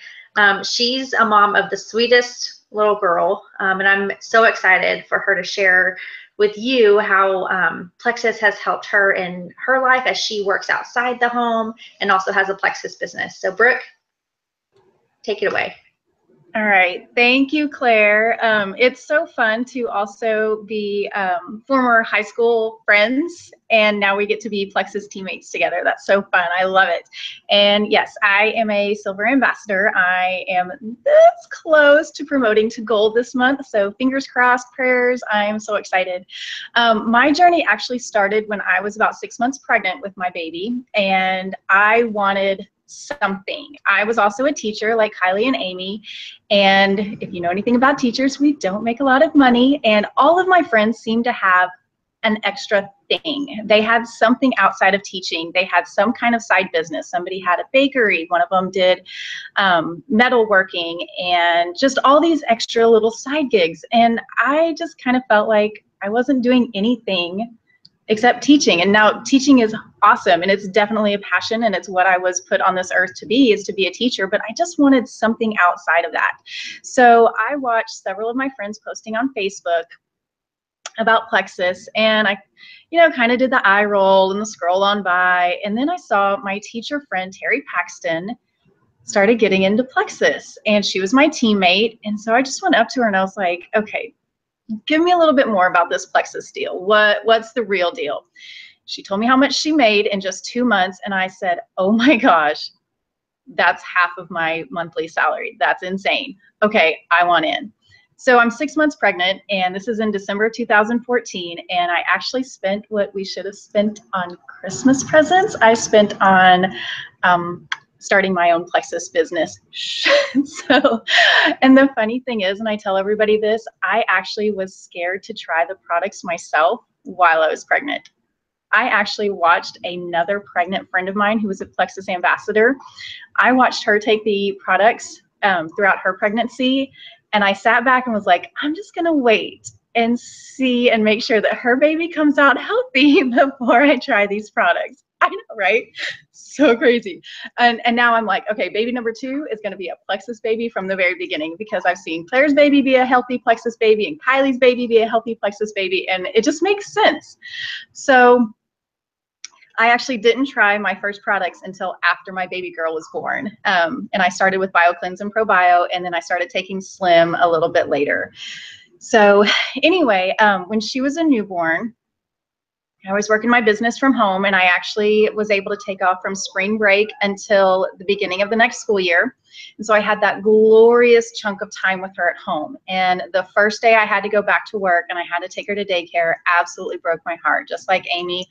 She's a mom of the sweetest little girl, and I'm so excited for her to share with you how Plexus has helped her in her life as she works outside the home and also has a Plexus business. So Brooke, take it away. All right. Thank you, Claire. It's so fun to also be former high school friends, and now we get to be Plexus teammates together. That's so fun. I love it. And yes, I am a silver ambassador. I am this close to promoting to gold this month, so fingers crossed, prayers. I'm so excited. My journey actually started when I was about 6 months pregnant with my baby, and I wanted something. I was also a teacher like Kylie and Amy, and if you know anything about teachers, we don't make a lot of money, and all of my friends seemed to have an extra thing. They had something outside of teaching. They had some kind of side business. Somebody had a bakery. One of them did metalworking and just all these extra little side gigs, and I just kind of felt like I wasn't doing anything except teaching. And now teaching is awesome, and it's definitely a passion, and it's what I was put on this earth to be, is to be a teacher, but I just wanted something outside of that. So I watched several of my friends posting on Facebook about Plexus, and I kind of did the eye roll and the scroll on by, and then I saw my teacher friend Terry Paxton started getting into Plexus, and she was my teammate, and so I just went up to her and I was like, okay, give me a little bit more about this Plexus deal. What's the real deal? She told me how much she made in just 2 months, and I said, oh my gosh, that's half of my monthly salary. That's insane. Okay, I want in. So I'm 6 months pregnant, and this is in December of 2014, and I actually spent what we should have spent on Christmas presents. I spent on starting my own Plexus business. So, and the funny thing is, and I tell everybody this, I actually was scared to try the products myself while I was pregnant. I actually watched another pregnant friend of mine who was a Plexus ambassador. I watched her take the products throughout her pregnancy, and I sat back and was like, I'm just gonna wait and see and make sure that her baby comes out healthy before I try these products. I know, right? So crazy. And now I'm like, okay, baby number 2 is going to be a Plexus baby from the very beginning, because I've seen Claire's baby be a healthy Plexus baby and Kylie's baby be a healthy Plexus baby, and it just makes sense. So I actually didn't try my first products until after my baby girl was born. And I started with BioCleanse and ProBio, and then I started taking Slim a little bit later. So anyway, when she was a newborn, I was working my business from home, and I actually was able to take off from spring break until the beginning of the next school year. And so I had that glorious chunk of time with her at home. And the first day I had to go back to work and I had to take her to daycare absolutely broke my heart. Just like Amy,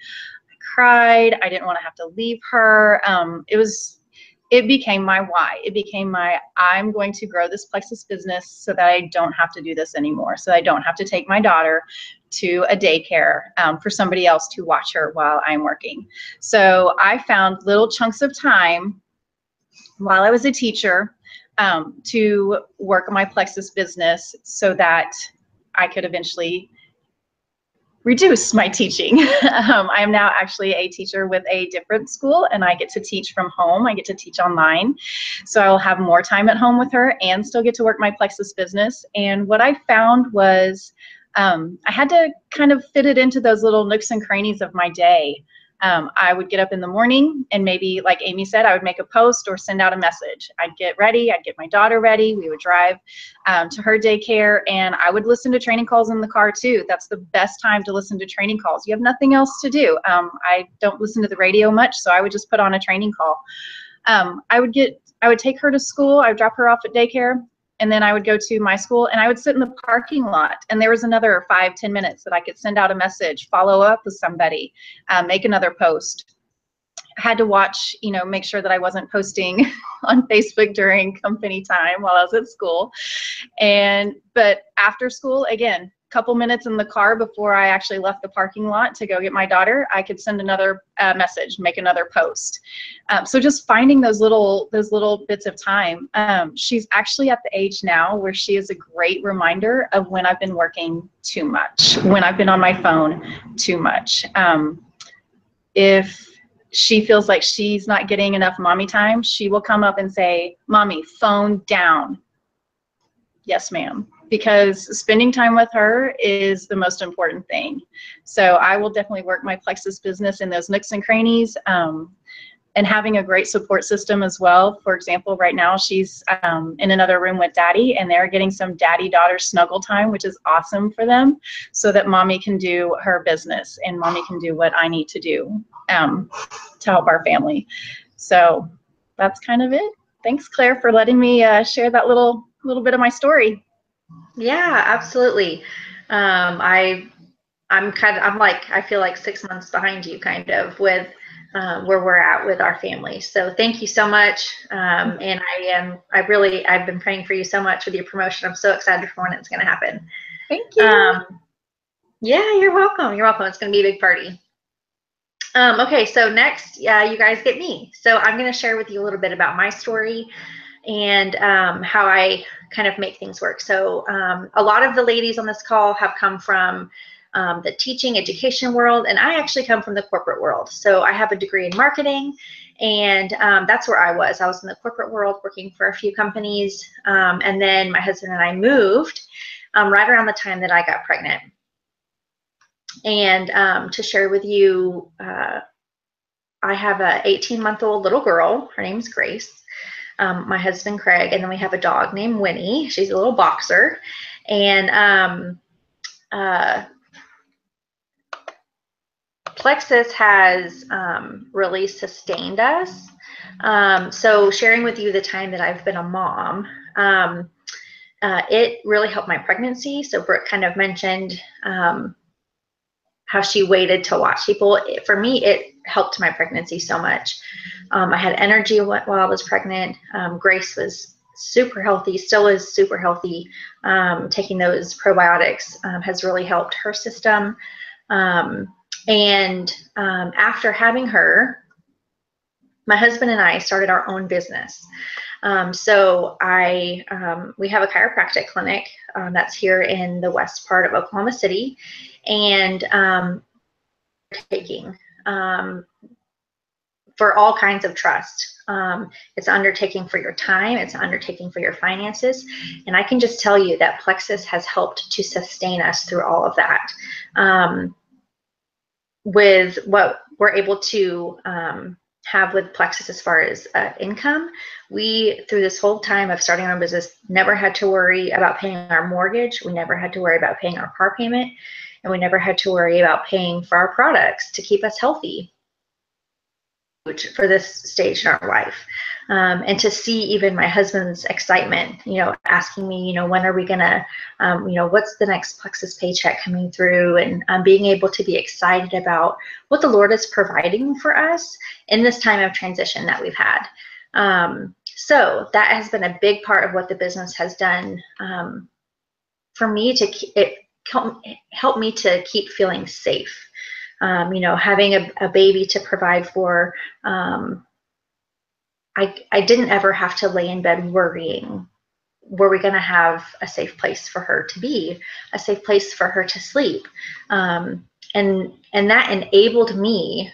I cried. I didn't want to have to leave her. It became my why. It became my, I'm going to grow this Plexus business so that I don't have to do this anymore. So I don't have to take my daughter to a daycare for somebody else to watch her while I'm working. So I found little chunks of time while I was a teacher to work on my Plexus business so that I could eventually reduce my teaching. I am now actually a teacher with a different school, and I get to teach from home. I get to teach online. So I'll have more time at home with her and still get to work my Plexus business. And what I found was I had to kind of fit it into those little nooks and crannies of my day. I would get up in the morning and maybe, like Amy said, I would make a post or send out a message. I'd get ready. I'd get my daughter ready. We would drive to her daycare, and I would listen to training calls in the car too. That's the best time to listen to training calls. You have nothing else to do. I don't listen to the radio much, so I would just put on a training call. I would take her to school. I would drop her off at daycare, and then I would go to my school, and I would sit in the parking lot, and there was another 5-10 minutes that I could send out a message, follow up with somebody, make another post. I had to watch, make sure that I wasn't posting on Facebook during company time while I was at school. But after school, again, couple minutes in the car before I actually left the parking lot to go get my daughter, I could send another message, make another post. So just finding those little bits of time. She's actually at the age now where she is a great reminder of when I've been working too much, when I've been on my phone too much. If she feels like she's not getting enough mommy time, she will come up and say, "Mommy, phone down." Yes, ma'am. Because spending time with her is the most important thing. So I will definitely work my Plexus business in those nooks and crannies, and having a great support system as well. For example, right now she's in another room with daddy, and they're getting some daddy-daughter snuggle time, which is awesome for them, so that mommy can do her business and mommy can do what I need to do to help our family. So that's kind of it. Thanks, Claire, for letting me share that little bit of my story. Yeah, absolutely. I feel like 6 months behind you kind of with where we're at with our family. So thank you so much. And I've been praying for you so much with your promotion. I'm so excited for when it's going to happen. Thank you. Yeah, you're welcome. You're welcome. It's going to be a big party. Okay, so next, you guys get me. So I'm going to share with you a little bit about my story and how I kind of make things work. So a lot of the ladies on this call have come from the teaching education world, and I actually come from the corporate world. So I have a degree in marketing, and that's where I was. I was in the corporate world working for a few companies, and then my husband and I moved right around the time that I got pregnant. And to share with you, I have a 18-month-old little girl. Her name's Grace. My husband, Craig, and then we have a dog named Winnie. She's a little boxer. And Plexus has really sustained us. So sharing with you the time that I've been a mom, it really helped my pregnancy. So Brooke kind of mentioned how she waited to watch people. For me, it helped my pregnancy so much. I had energy while I was pregnant. Grace was super healthy, still is super healthy. Taking those probiotics has really helped her system. And after having her, my husband and I started our own business. So we have a chiropractic clinic that's here in the west part of Oklahoma City, and taking for all kinds of trust. It's an undertaking for your time, it's an undertaking for your finances, and I can just tell you that Plexus has helped to sustain us through all of that. With what we're able to have with Plexus as far as income, we, through this whole time of starting our business, never had to worry about paying our mortgage. We never had to worry about paying our car payment, and we never had to worry about paying for our products to keep us healthy for this stage in our life. And to see even my husband's excitement, asking me, when are we gonna, what's the next Plexus paycheck coming through, and being able to be excited about what the Lord is providing for us in this time of transition that we've had. So that has been a big part of what the business has done for me. It helped me to keep feeling safe. Having a baby to provide for, I didn't ever have to lay in bed worrying, were we going to have a safe place for her to be, a safe place for her to sleep? And that enabled me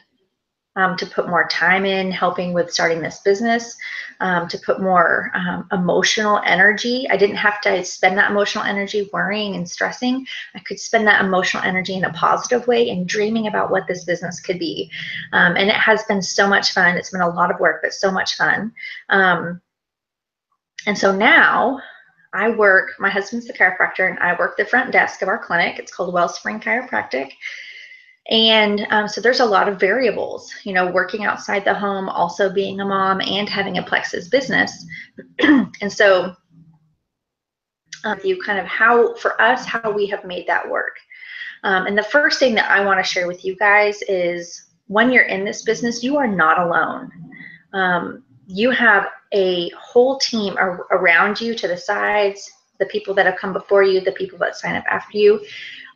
to put more time in helping with starting this business, to put more emotional energy. I didn't have to spend that emotional energy worrying and stressing. I could spend that emotional energy in a positive way and dreaming about what this business could be. And it has been so much fun. It's been a lot of work, but so much fun. And so now I work, my husband's the chiropractor, and I work the front desk of our clinic. It's called Wellspring Chiropractic. And so there's a lot of variables, you know, working outside the home, also being a mom, and having a Plexus business. And so you kind of how, for us, how we have made that work. And the first thing that I want to share with you guys is when you're in this business, you are not alone. You have a whole team around you, to the sides, the people that have come before you, the people that sign up after you,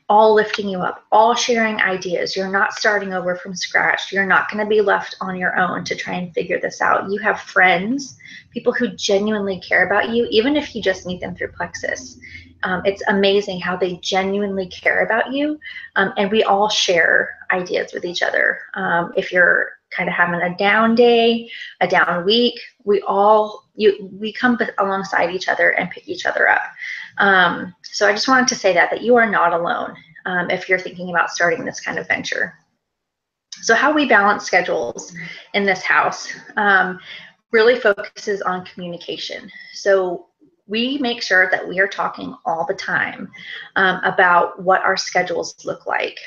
all lifting you up, all sharing ideas. You're not starting over from scratch. You're not going to be left on your own to try and figure this out. You have friends, people who genuinely care about you, even if you just meet them through Plexus. It's amazing how they genuinely care about you, and we all share ideas with each other. If you're kind of having a down day, a down week, we come alongside each other and pick each other up. So I just wanted to say that you are not alone if you're thinking about starting this kind of venture. So how we balance schedules in this house really focuses on communication. So we make sure that we are talking all the time about what our schedules look like.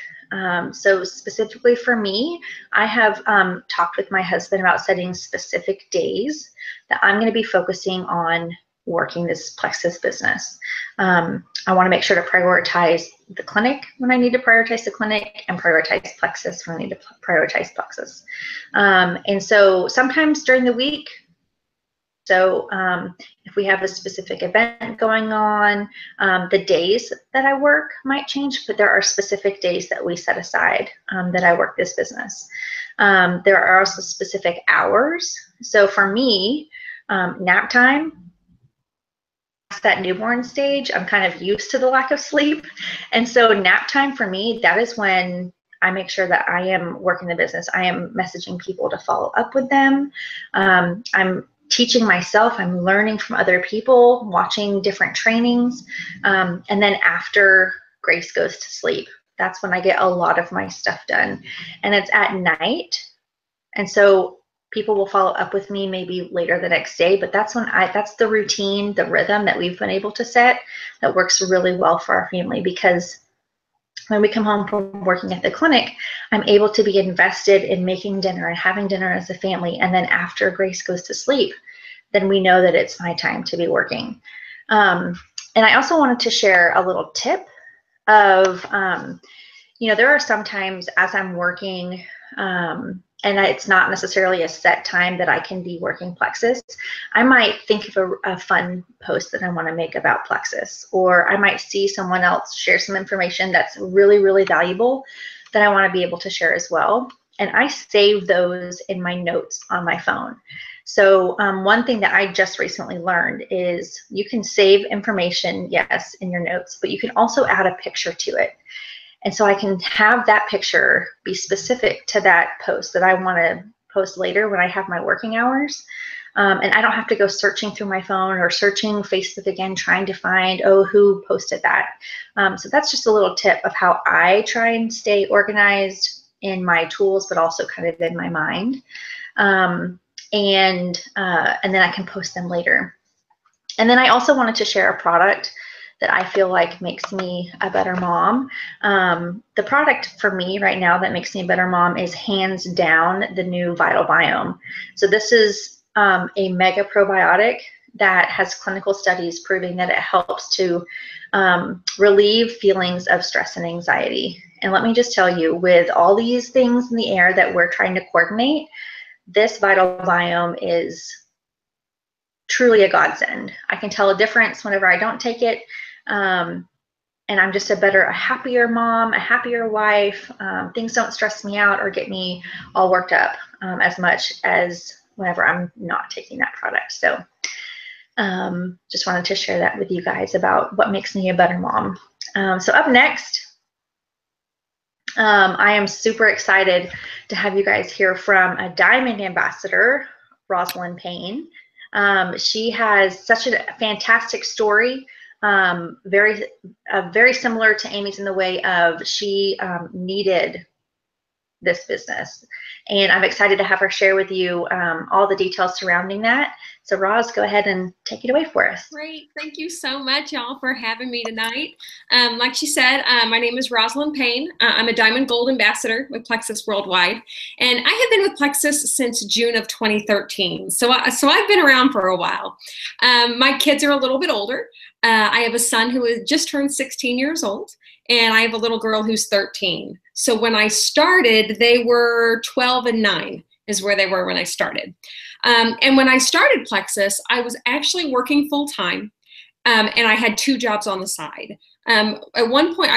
So specifically for me, I have talked with my husband about setting specific days that I'm going to be focusing on working this Plexus business. I want to make sure to prioritize the clinic when I need to prioritize the clinic, and prioritize Plexus when I need to prioritize Plexus. And so sometimes during the week, so if we have a specific event going on, the days that I work might change, but there are specific days that we set aside that I work this business. There are also specific hours. So for me, nap time, that newborn stage, I'm kind of used to the lack of sleep. And so nap time for me, that is when I make sure that I am working the business. I am messaging people to follow up with them. I'm teaching myself, I'm learning from other people, watching different trainings. And then after Grace goes to sleep, that's when I get a lot of my stuff done. And it's at night. And so people will follow up with me maybe later the next day, but that's when that's the routine, the rhythm that we've been able to set that works really well for our family, because when we come home from working at the clinic, I'm able to be invested in making dinner and having dinner as a family. And then after Grace goes to sleep, then we know that it's my time to be working. And I also wanted to share a little tip of, you know, there are some times as I'm working, and it's not necessarily a set time that I can be working Plexus, I might think of a fun post that I want to make about Plexus, or I might see someone else share some information that's really, really valuable that I want to be able to share as well. And I save those in my notes on my phone. So one thing that I just recently learned is you can save information, yes, in your notes, but you can also add a picture to it. And so I can have that picture be specific to that post that I want to post later when I have my working hours. And I don't have to go searching through my phone or searching Facebook again, trying to find, oh, who posted that. So that's just a little tip of how I try and stay organized in my tools, but also kind of in my mind. And then I can post them later. And then I also wanted to share a product that I feel like makes me a better mom. The product for me right now that makes me a better mom is hands down the new Vital Biome. So this is a mega probiotic that has clinical studies proving that it helps to relieve feelings of stress and anxiety. And let me just tell you, with all these things in the air that we're trying to coordinate, this Vital Biome is truly a godsend. I can tell a difference whenever I don't take it. And I'm just a happier mom, a happier wife. Things don't stress me out or get me all worked up as much as whenever I'm not taking that product. So just wanted to share that with you guys about what makes me a better mom. So up next, I am super excited to have you guys hear from a Diamond ambassador, Rosalind Payne. She has such a fantastic story, very similar to Amy's in the way of she needed this business. And I'm excited to have her share with you all the details surrounding that. So Roz, go ahead and take it away for us. Great. Thank you so much, y'all, for having me tonight. Like she said, my name is Rosalind Payne. I'm a Diamond Gold Ambassador with Plexus Worldwide. And I have been with Plexus since June of 2013. So I've been around for a while. My kids are a little bit older. I have a son who has just turned 16 years old, and I have a little girl who's 13. So when I started, they were 12 and 9 is where they were when I started. And when I started Plexus, I was actually working full time, and I had 2 jobs on the side. At one point,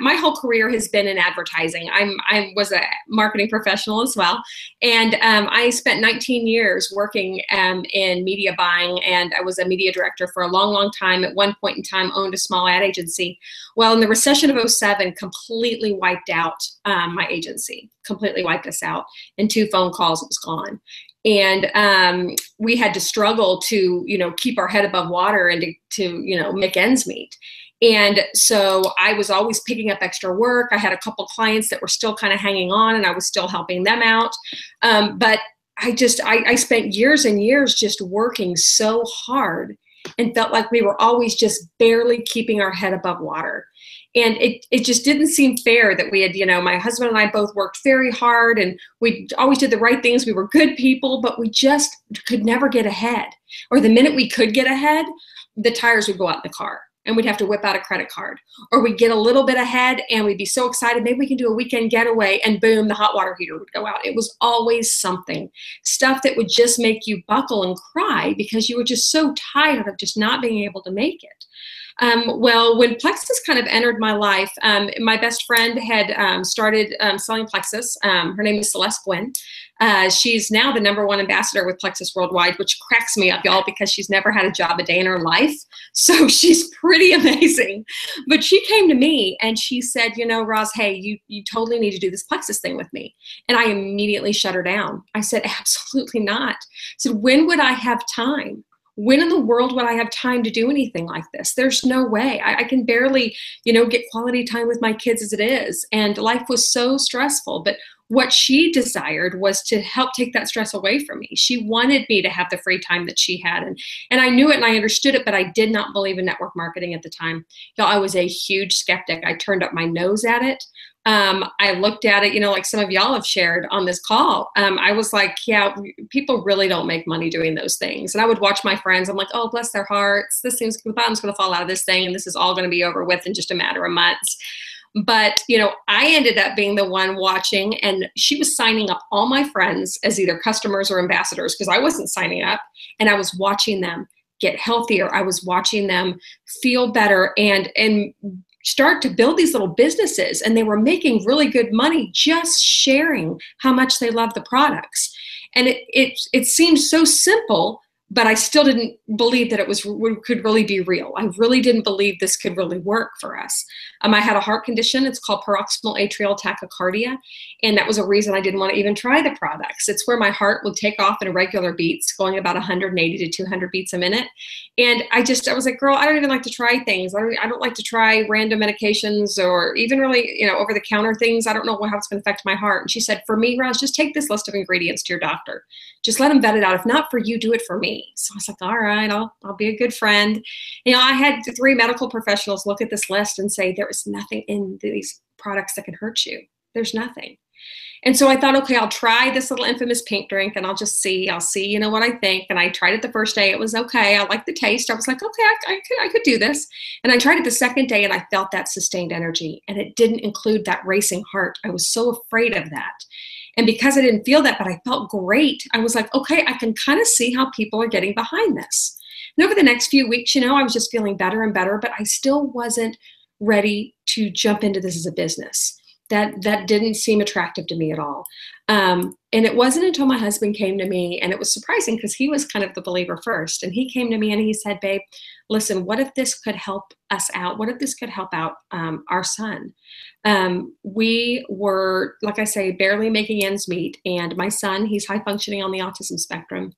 my whole career has been in advertising. I was a marketing professional as well, and I spent 19 years working in media buying, and I was a media director for a long, long time. At one point in time, owned a small ad agency. Well, in the recession of '07, completely wiped out my agency, completely wiped us out. In 2 phone calls, it was gone. And we had to struggle to, keep our head above water and to make ends meet. And so I was always picking up extra work. I had a couple clients that were still kind of hanging on, and I was still helping them out. But I spent years and years just working so hard and felt like we were always just barely keeping our head above water. And it just didn't seem fair that we had, my husband and I both worked very hard, and we always did the right things. We were good people, but we just could never get ahead. Or the minute we could get ahead, the tires would go out in the car, and we'd have to whip out a credit card. Or we'd get a little bit ahead, and we'd be so excited, maybe we can do a weekend getaway, and boom, the hot water heater would go out. It was always something, stuff that would just make you buckle and cry because you were just so tired of just not being able to make it. Well, when Plexus kind of entered my life, my best friend had started selling Plexus. Her name is Celeste Gwynn. She's now the #1 ambassador with Plexus Worldwide, which cracks me up, y'all, because she's never had a job a day in her life. So she's pretty amazing. But she came to me and she said, Roz, hey, you totally need to do this Plexus thing with me. And I immediately shut her down. I said, absolutely not. I said, when would I have time? When in the world would I have time to do anything like this? There's no way. I can barely, get quality time with my kids as it is. And life was so stressful. But what she desired was to help take that stress away from me. She wanted me to have the free time that she had. And I knew it and I understood it, but I did not believe in network marketing at the time. Y'all, I was a huge skeptic. I turned up my nose at it. I looked at it, like some of y'all have shared on this call. I was like, yeah, people really don't make money doing those things. And I would watch my friends. I'm like, oh, bless their hearts. The bottom's going to fall out of this thing, and this is all going to be over with in just a matter of months. But, I ended up being the one watching, and she was signing up all my friends as either customers or ambassadors because I wasn't signing up, and I was watching them get healthier. I was watching them feel better and start to build these little businesses, and they were making really good money just sharing how much they love the products. And it seemed so simple, but I still didn't believe that could really be real. I really didn't believe this could really work for us. I had a heart condition. It's called paroxysmal atrial tachycardia. And that was a reason I didn't want to even try the products. It's where my heart would take off in irregular beats, going about 180 to 200 beats a minute. And I was like, girl, I don't even like to try things. I don't like to try random medications or even really, over the counter things. I don't know how it's going to affect my heart. And she said, for me, Roz, just take this list of ingredients to your doctor. Just let him vet it out. If not for you, do it for me. So I was like, all right, I'll be a good friend. I had 3 medical professionals look at this list and say, there is nothing in these products that can hurt you. There's nothing. And so I thought, okay, I'll try this little infamous pink drink and I'll see, what I think. And I tried it the first day. It was okay. I liked the taste. I was like, okay, I could do this. And I tried it the second day and I felt that sustained energy, and it didn't include that racing heart. I was so afraid of that. And because I didn't feel that, but I felt great, I was like, okay, I can kind of see how people are getting behind this. And over the next few weeks, I was just feeling better and better, but I still wasn't ready to jump into this as a business. that didn't seem attractive to me at all. And it wasn't until my husband came to me, and it was surprising because he was kind of the believer first. And he came to me and he said, babe, listen, what if this could help us out? What if this could help out our son? We were, like I say, barely making ends meet. And my son, he's high functioning on the autism spectrum,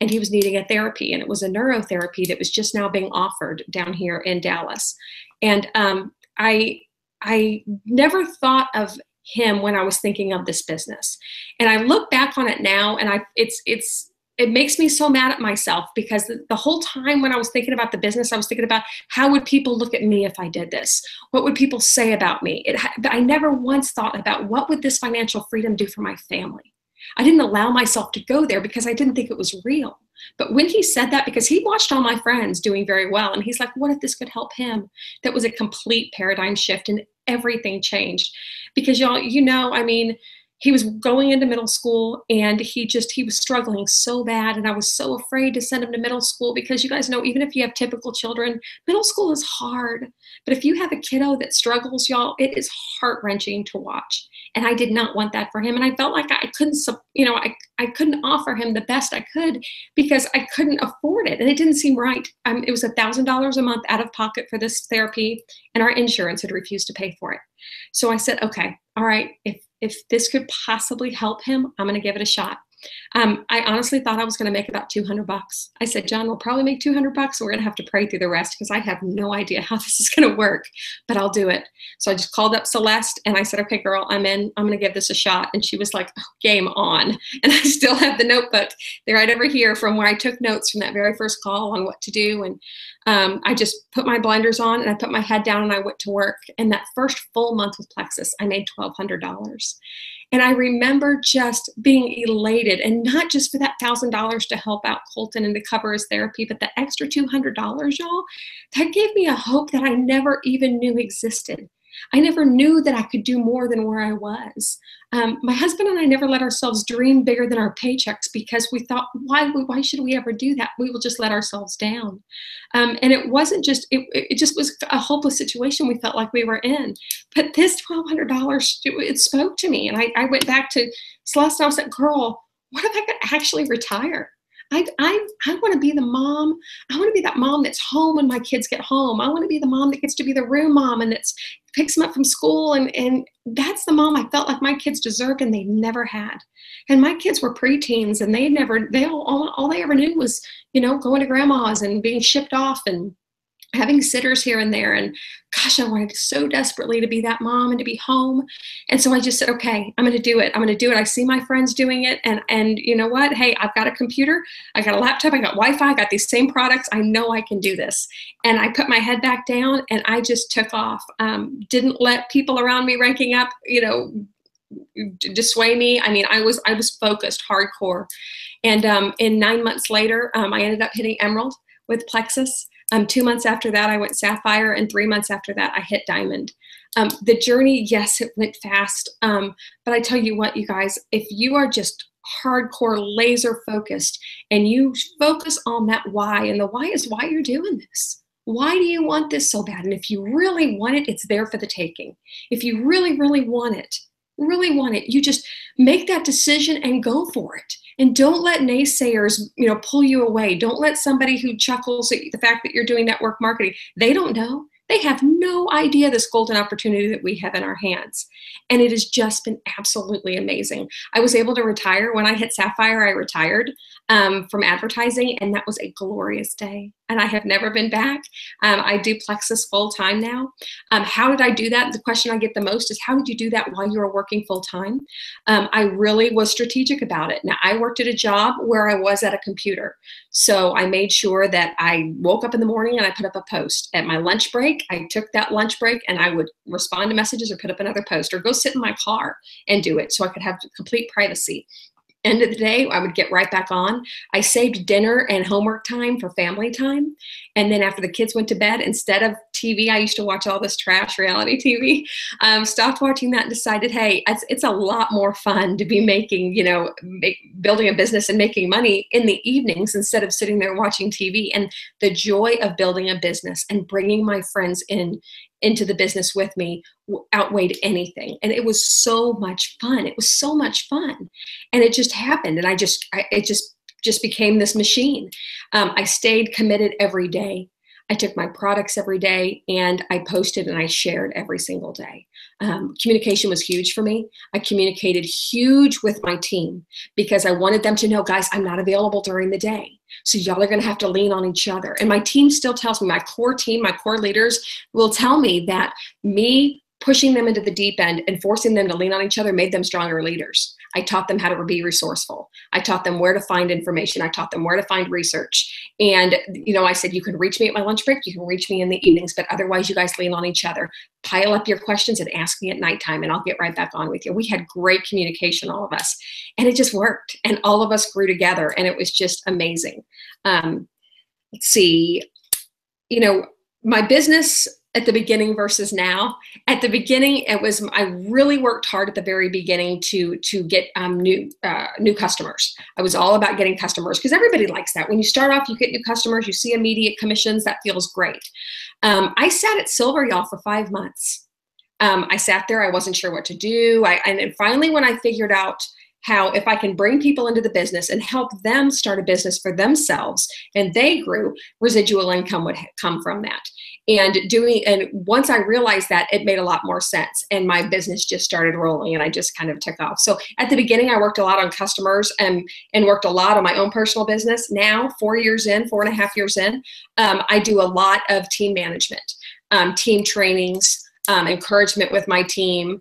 and he was needing a therapy. And it was a neurotherapy that was just now being offered down here in Dallas. And I never thought of him when I was thinking of this business. And I look back on it now, and it makes me so mad at myself, because the whole time when I was thinking about the business, I was thinking about how would people look at me if I did this? What would people say about me? I never once thought about what would this financial freedom do for my family. I didn't allow myself to go there because I didn't think it was real. But when he said that, because he watched all my friends doing very well, and he's like, what if this could help him? That was a complete paradigm shift, and everything changed. Because y'all, I mean, he was going into middle school, and he was struggling so bad. And I was so afraid to send him to middle school, because you guys know, even if you have typical children, middle school is hard. But if you have a kiddo that struggles, y'all, it is heart-wrenching to watch. And I did not want that for him. And I felt like I couldn't, I couldn't offer him the best I could, because I couldn't afford it. And it didn't seem right. It was $1,000 a month out of pocket for this therapy, and our insurance had refused to pay for it. So I said, okay, all right, if this could possibly help him, I'm going to give it a shot. I honestly thought I was going to make about $200. I said, John, we'll probably make $200. We're going to have to pray through the rest, because I have no idea how this is going to work, but I'll do it. So I just called up Celeste and I said, okay, girl, I'm in. I'm going to give this a shot. And she was like, oh, game on. And I still have the notebook there right over here from where I took notes from that very first call on what to do. And I just put my blinders on, and I put my head down, and I went to work. And that first full month with Plexus, I made $1,200. And I remember just being elated, and not just for that $1,000 to help out Colton and to cover his therapy, but the extra $200, y'all, that gave me a hope that I never even knew existed. I never knew that I could do more than where I was. My husband and I never let ourselves dream bigger than our paychecks, because we thought, why should we ever do that? We will just let ourselves down. And it wasn't just, it just was a hopeless situation we felt like we were in. But this $1,200, it spoke to me. And I went back to Celeste and I was like, girl, what if I could actually retire? I want to be the mom. I want to be that mom that's home when my kids get home. I want to be the mom that gets to be the room mom and that's picks them up from school. And that's the mom I felt like my kids deserved, and they never had. And my kids were preteens, and all they ever knew was, going to grandma's and being shipped off and having sitters here and there. And gosh, I wanted so desperately to be that mom and to be home. And so I just said, okay, I'm going to do it. I'm going to do it. I see my friends doing it. And you know what? Hey, I've got a computer, I got a laptop, I got Wi-Fi, I got these same products. I know I can do this. And I put my head back down, and I just took off. Didn't let people around me ranking up, dissuade me. I mean, I was focused hardcore. And 9 months later, I ended up hitting Emerald with Plexus. 2 months after that, I went Sapphire, and 3 months after that, I hit Diamond. The journey, yes, it went fast. But I tell you what, you guys, if you are just hardcore laser focused and you focus on that why, and the why is why you're doing this. Why do you want this so bad? And if you really want it, it's there for the taking. If you really, really want it, you just make that decision and go for it. And don't let naysayers, pull you away. Don't let somebody who chuckles at the fact that you're doing network marketing. They don't know. They have no idea this golden opportunity that we have in our hands. And it has just been absolutely amazing. I was able to retire. When I hit Sapphire, I retired from advertising, and that was a glorious day. And I have never been back. I do Plexus full time now. How did I do that? The question I get the most is, how did you do that while you were working full time? I really was strategic about it. Now, I worked at a job where I was at a computer. So I made sure that I woke up in the morning and I put up a post. At my lunch break, I took that lunch break and I would respond to messages or put up another post, or go sit in my car and do it so I could have complete privacy. End of the day, I would get right back on. I saved dinner and homework time for family time. And then after the kids went to bed, instead of TV, I used to watch all this trash reality TV. Stopped watching that and decided, hey, it's a lot more fun to be making, building a business and making money in the evenings instead of sitting there watching TV. And the joy of building a business and bringing my friends in into the business with me outweighed anything. And it was so much fun. It was so much fun. And it just happened. And it just became this machine. I stayed committed every day. I took my products every day, and I posted and I shared every single day. Communication was huge for me. I communicated huge with my team because I wanted them to know, guys, I'm not available during the day. So y'all are going to have to lean on each other. And my team still tells me, my core team, my core leaders will tell me that me pushing them into the deep end and forcing them to lean on each other made them stronger leaders. I taught them how to be resourceful. I taught them where to find information. I taught them where to find research. And, you know, I said, you can reach me at my lunch break. You can reach me in the evenings, but otherwise you guys lean on each other. Pile up your questions and ask me at nighttime, and I'll get right back on with you. We had great communication, all of us, and it just worked. And all of us grew together, and it was just amazing. Let's see, you know, my business at the beginning versus now. At the beginning, I really worked hard at the very beginning to get new customers. I was all about getting customers because everybody likes that. When you start off, you get new customers, you see immediate commissions, that feels great. I sat at Silver, y'all, for 5 months. I sat there, I wasn't sure what to do. And finally, when I figured out how if I can bring people into the business and help them start a business for themselves and they grew, residual income would come from that. And once I realized that, it made a lot more sense, and my business just started rolling, and I just kind of took off. So at the beginning, I worked a lot on customers and worked a lot on my own personal business. Now, 4.5 years in, I do a lot of team management, team trainings, encouragement with my team,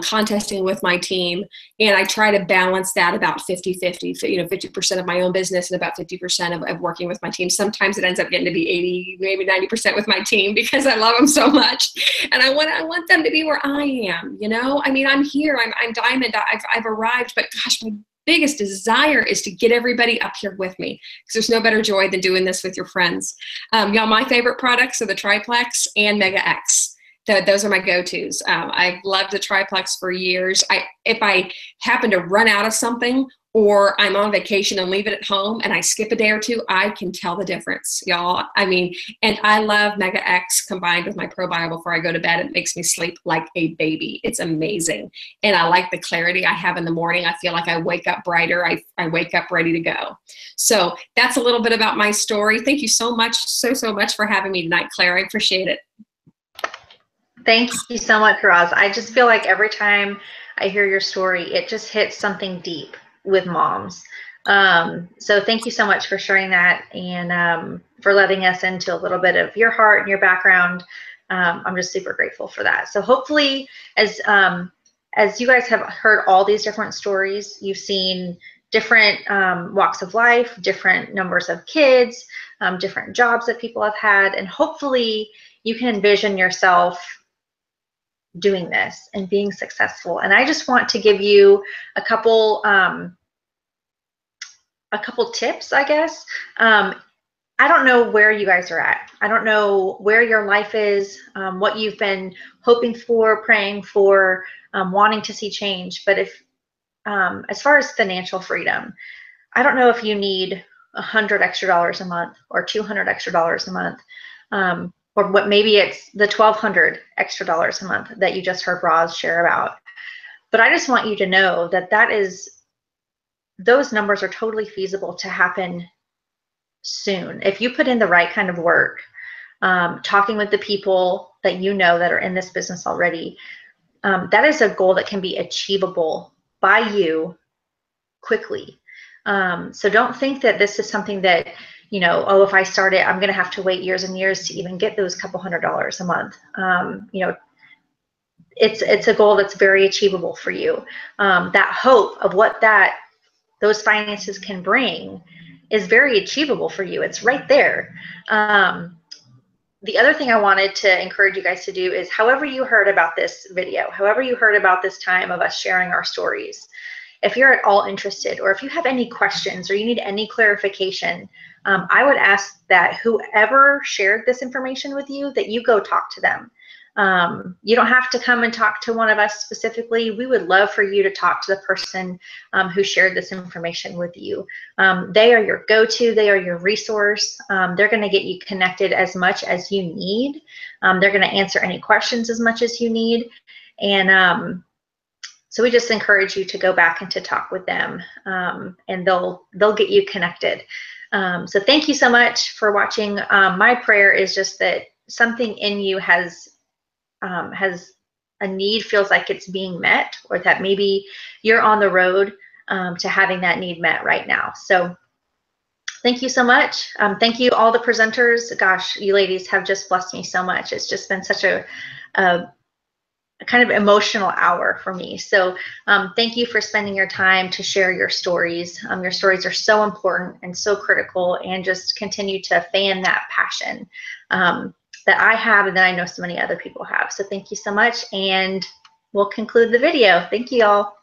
contesting with my team, and I try to balance that about 50-50, you know, 50% of my own business and about 50% of working with my team. Sometimes it ends up getting to be 80, maybe 90% with my team because I love them so much, and I want them to be where I am. You know, I mean, I'm here, I'm Diamond, I've arrived, but gosh, my biggest desire is to get everybody up here with me because there's no better joy than doing this with your friends. Y'all, my favorite products are the Triplex and Mega X. Those are my go-tos. I've loved the Triplex for years. If I happen to run out of something or I'm on vacation and leave it at home and I skip a day or two, I can tell the difference, y'all. I mean, and I love Mega X combined with my ProBio before I go to bed. It makes me sleep like a baby. It's amazing. And I like the clarity I have in the morning. I feel like I wake up brighter. I wake up ready to go. So that's a little bit about my story. Thank you so much, so much for having me tonight, Claire. I appreciate it. Thank you so much, Roz. I just feel like every time I hear your story, it just hits something deep with moms. So thank you so much for sharing that and for letting us into a little bit of your heart and your background. I'm just super grateful for that. So hopefully, as you guys have heard all these different stories, you've seen different walks of life, different numbers of kids, different jobs that people have had, and hopefully you can envision yourself doing this and being successful. And I just want to give you a couple tips, I guess. I don't know where you guys are at. I don't know where your life is, what you've been hoping for, praying for, wanting to see change. But if, as far as financial freedom, I don't know if you need $100 extra a month or $200 extra a month. Or what, maybe it's the $1,200 extra a month that you just heard Roz share about. But I just want you to know that those numbers are totally feasible to happen soon. If you put in the right kind of work, talking with the people that you know that are in this business already, that is a goal that can be achievable by you quickly. So don't think that this is something that, you know, oh, if I start it, I'm going to have to wait years and years to even get those couple $100 a month. You know, it's a goal that's very achievable for you. That hope of what those finances can bring is very achievable for you. It's right there. The other thing I wanted to encourage you guys to do is, however you heard about this video, however you heard about this time of us sharing our stories, if you're at all interested, or if you have any questions or you need any clarification, I would ask that whoever shared this information with you, that you go talk to them. You don't have to come and talk to one of us specifically. We would love for you to talk to the person who shared this information with you. They are your go-to. They are your resource. They're going to get you connected as much as you need. They're going to answer any questions as much as you need. And so we just encourage you to go back and to talk with them, and they'll get you connected. So thank you so much for watching. My prayer is just that something in you has a need, feels like it's being met, or that maybe you're on the road to having that need met right now. So thank you so much. Thank you all the presenters. Gosh, you ladies have just blessed me so much. It's just been such a kind of emotional hour for me. So thank you for spending your time to share your stories. Your stories are so important and so critical, and just continue to fan that passion that I have, and that I know so many other people have. So thank you so much, and we'll conclude the video. Thank you all.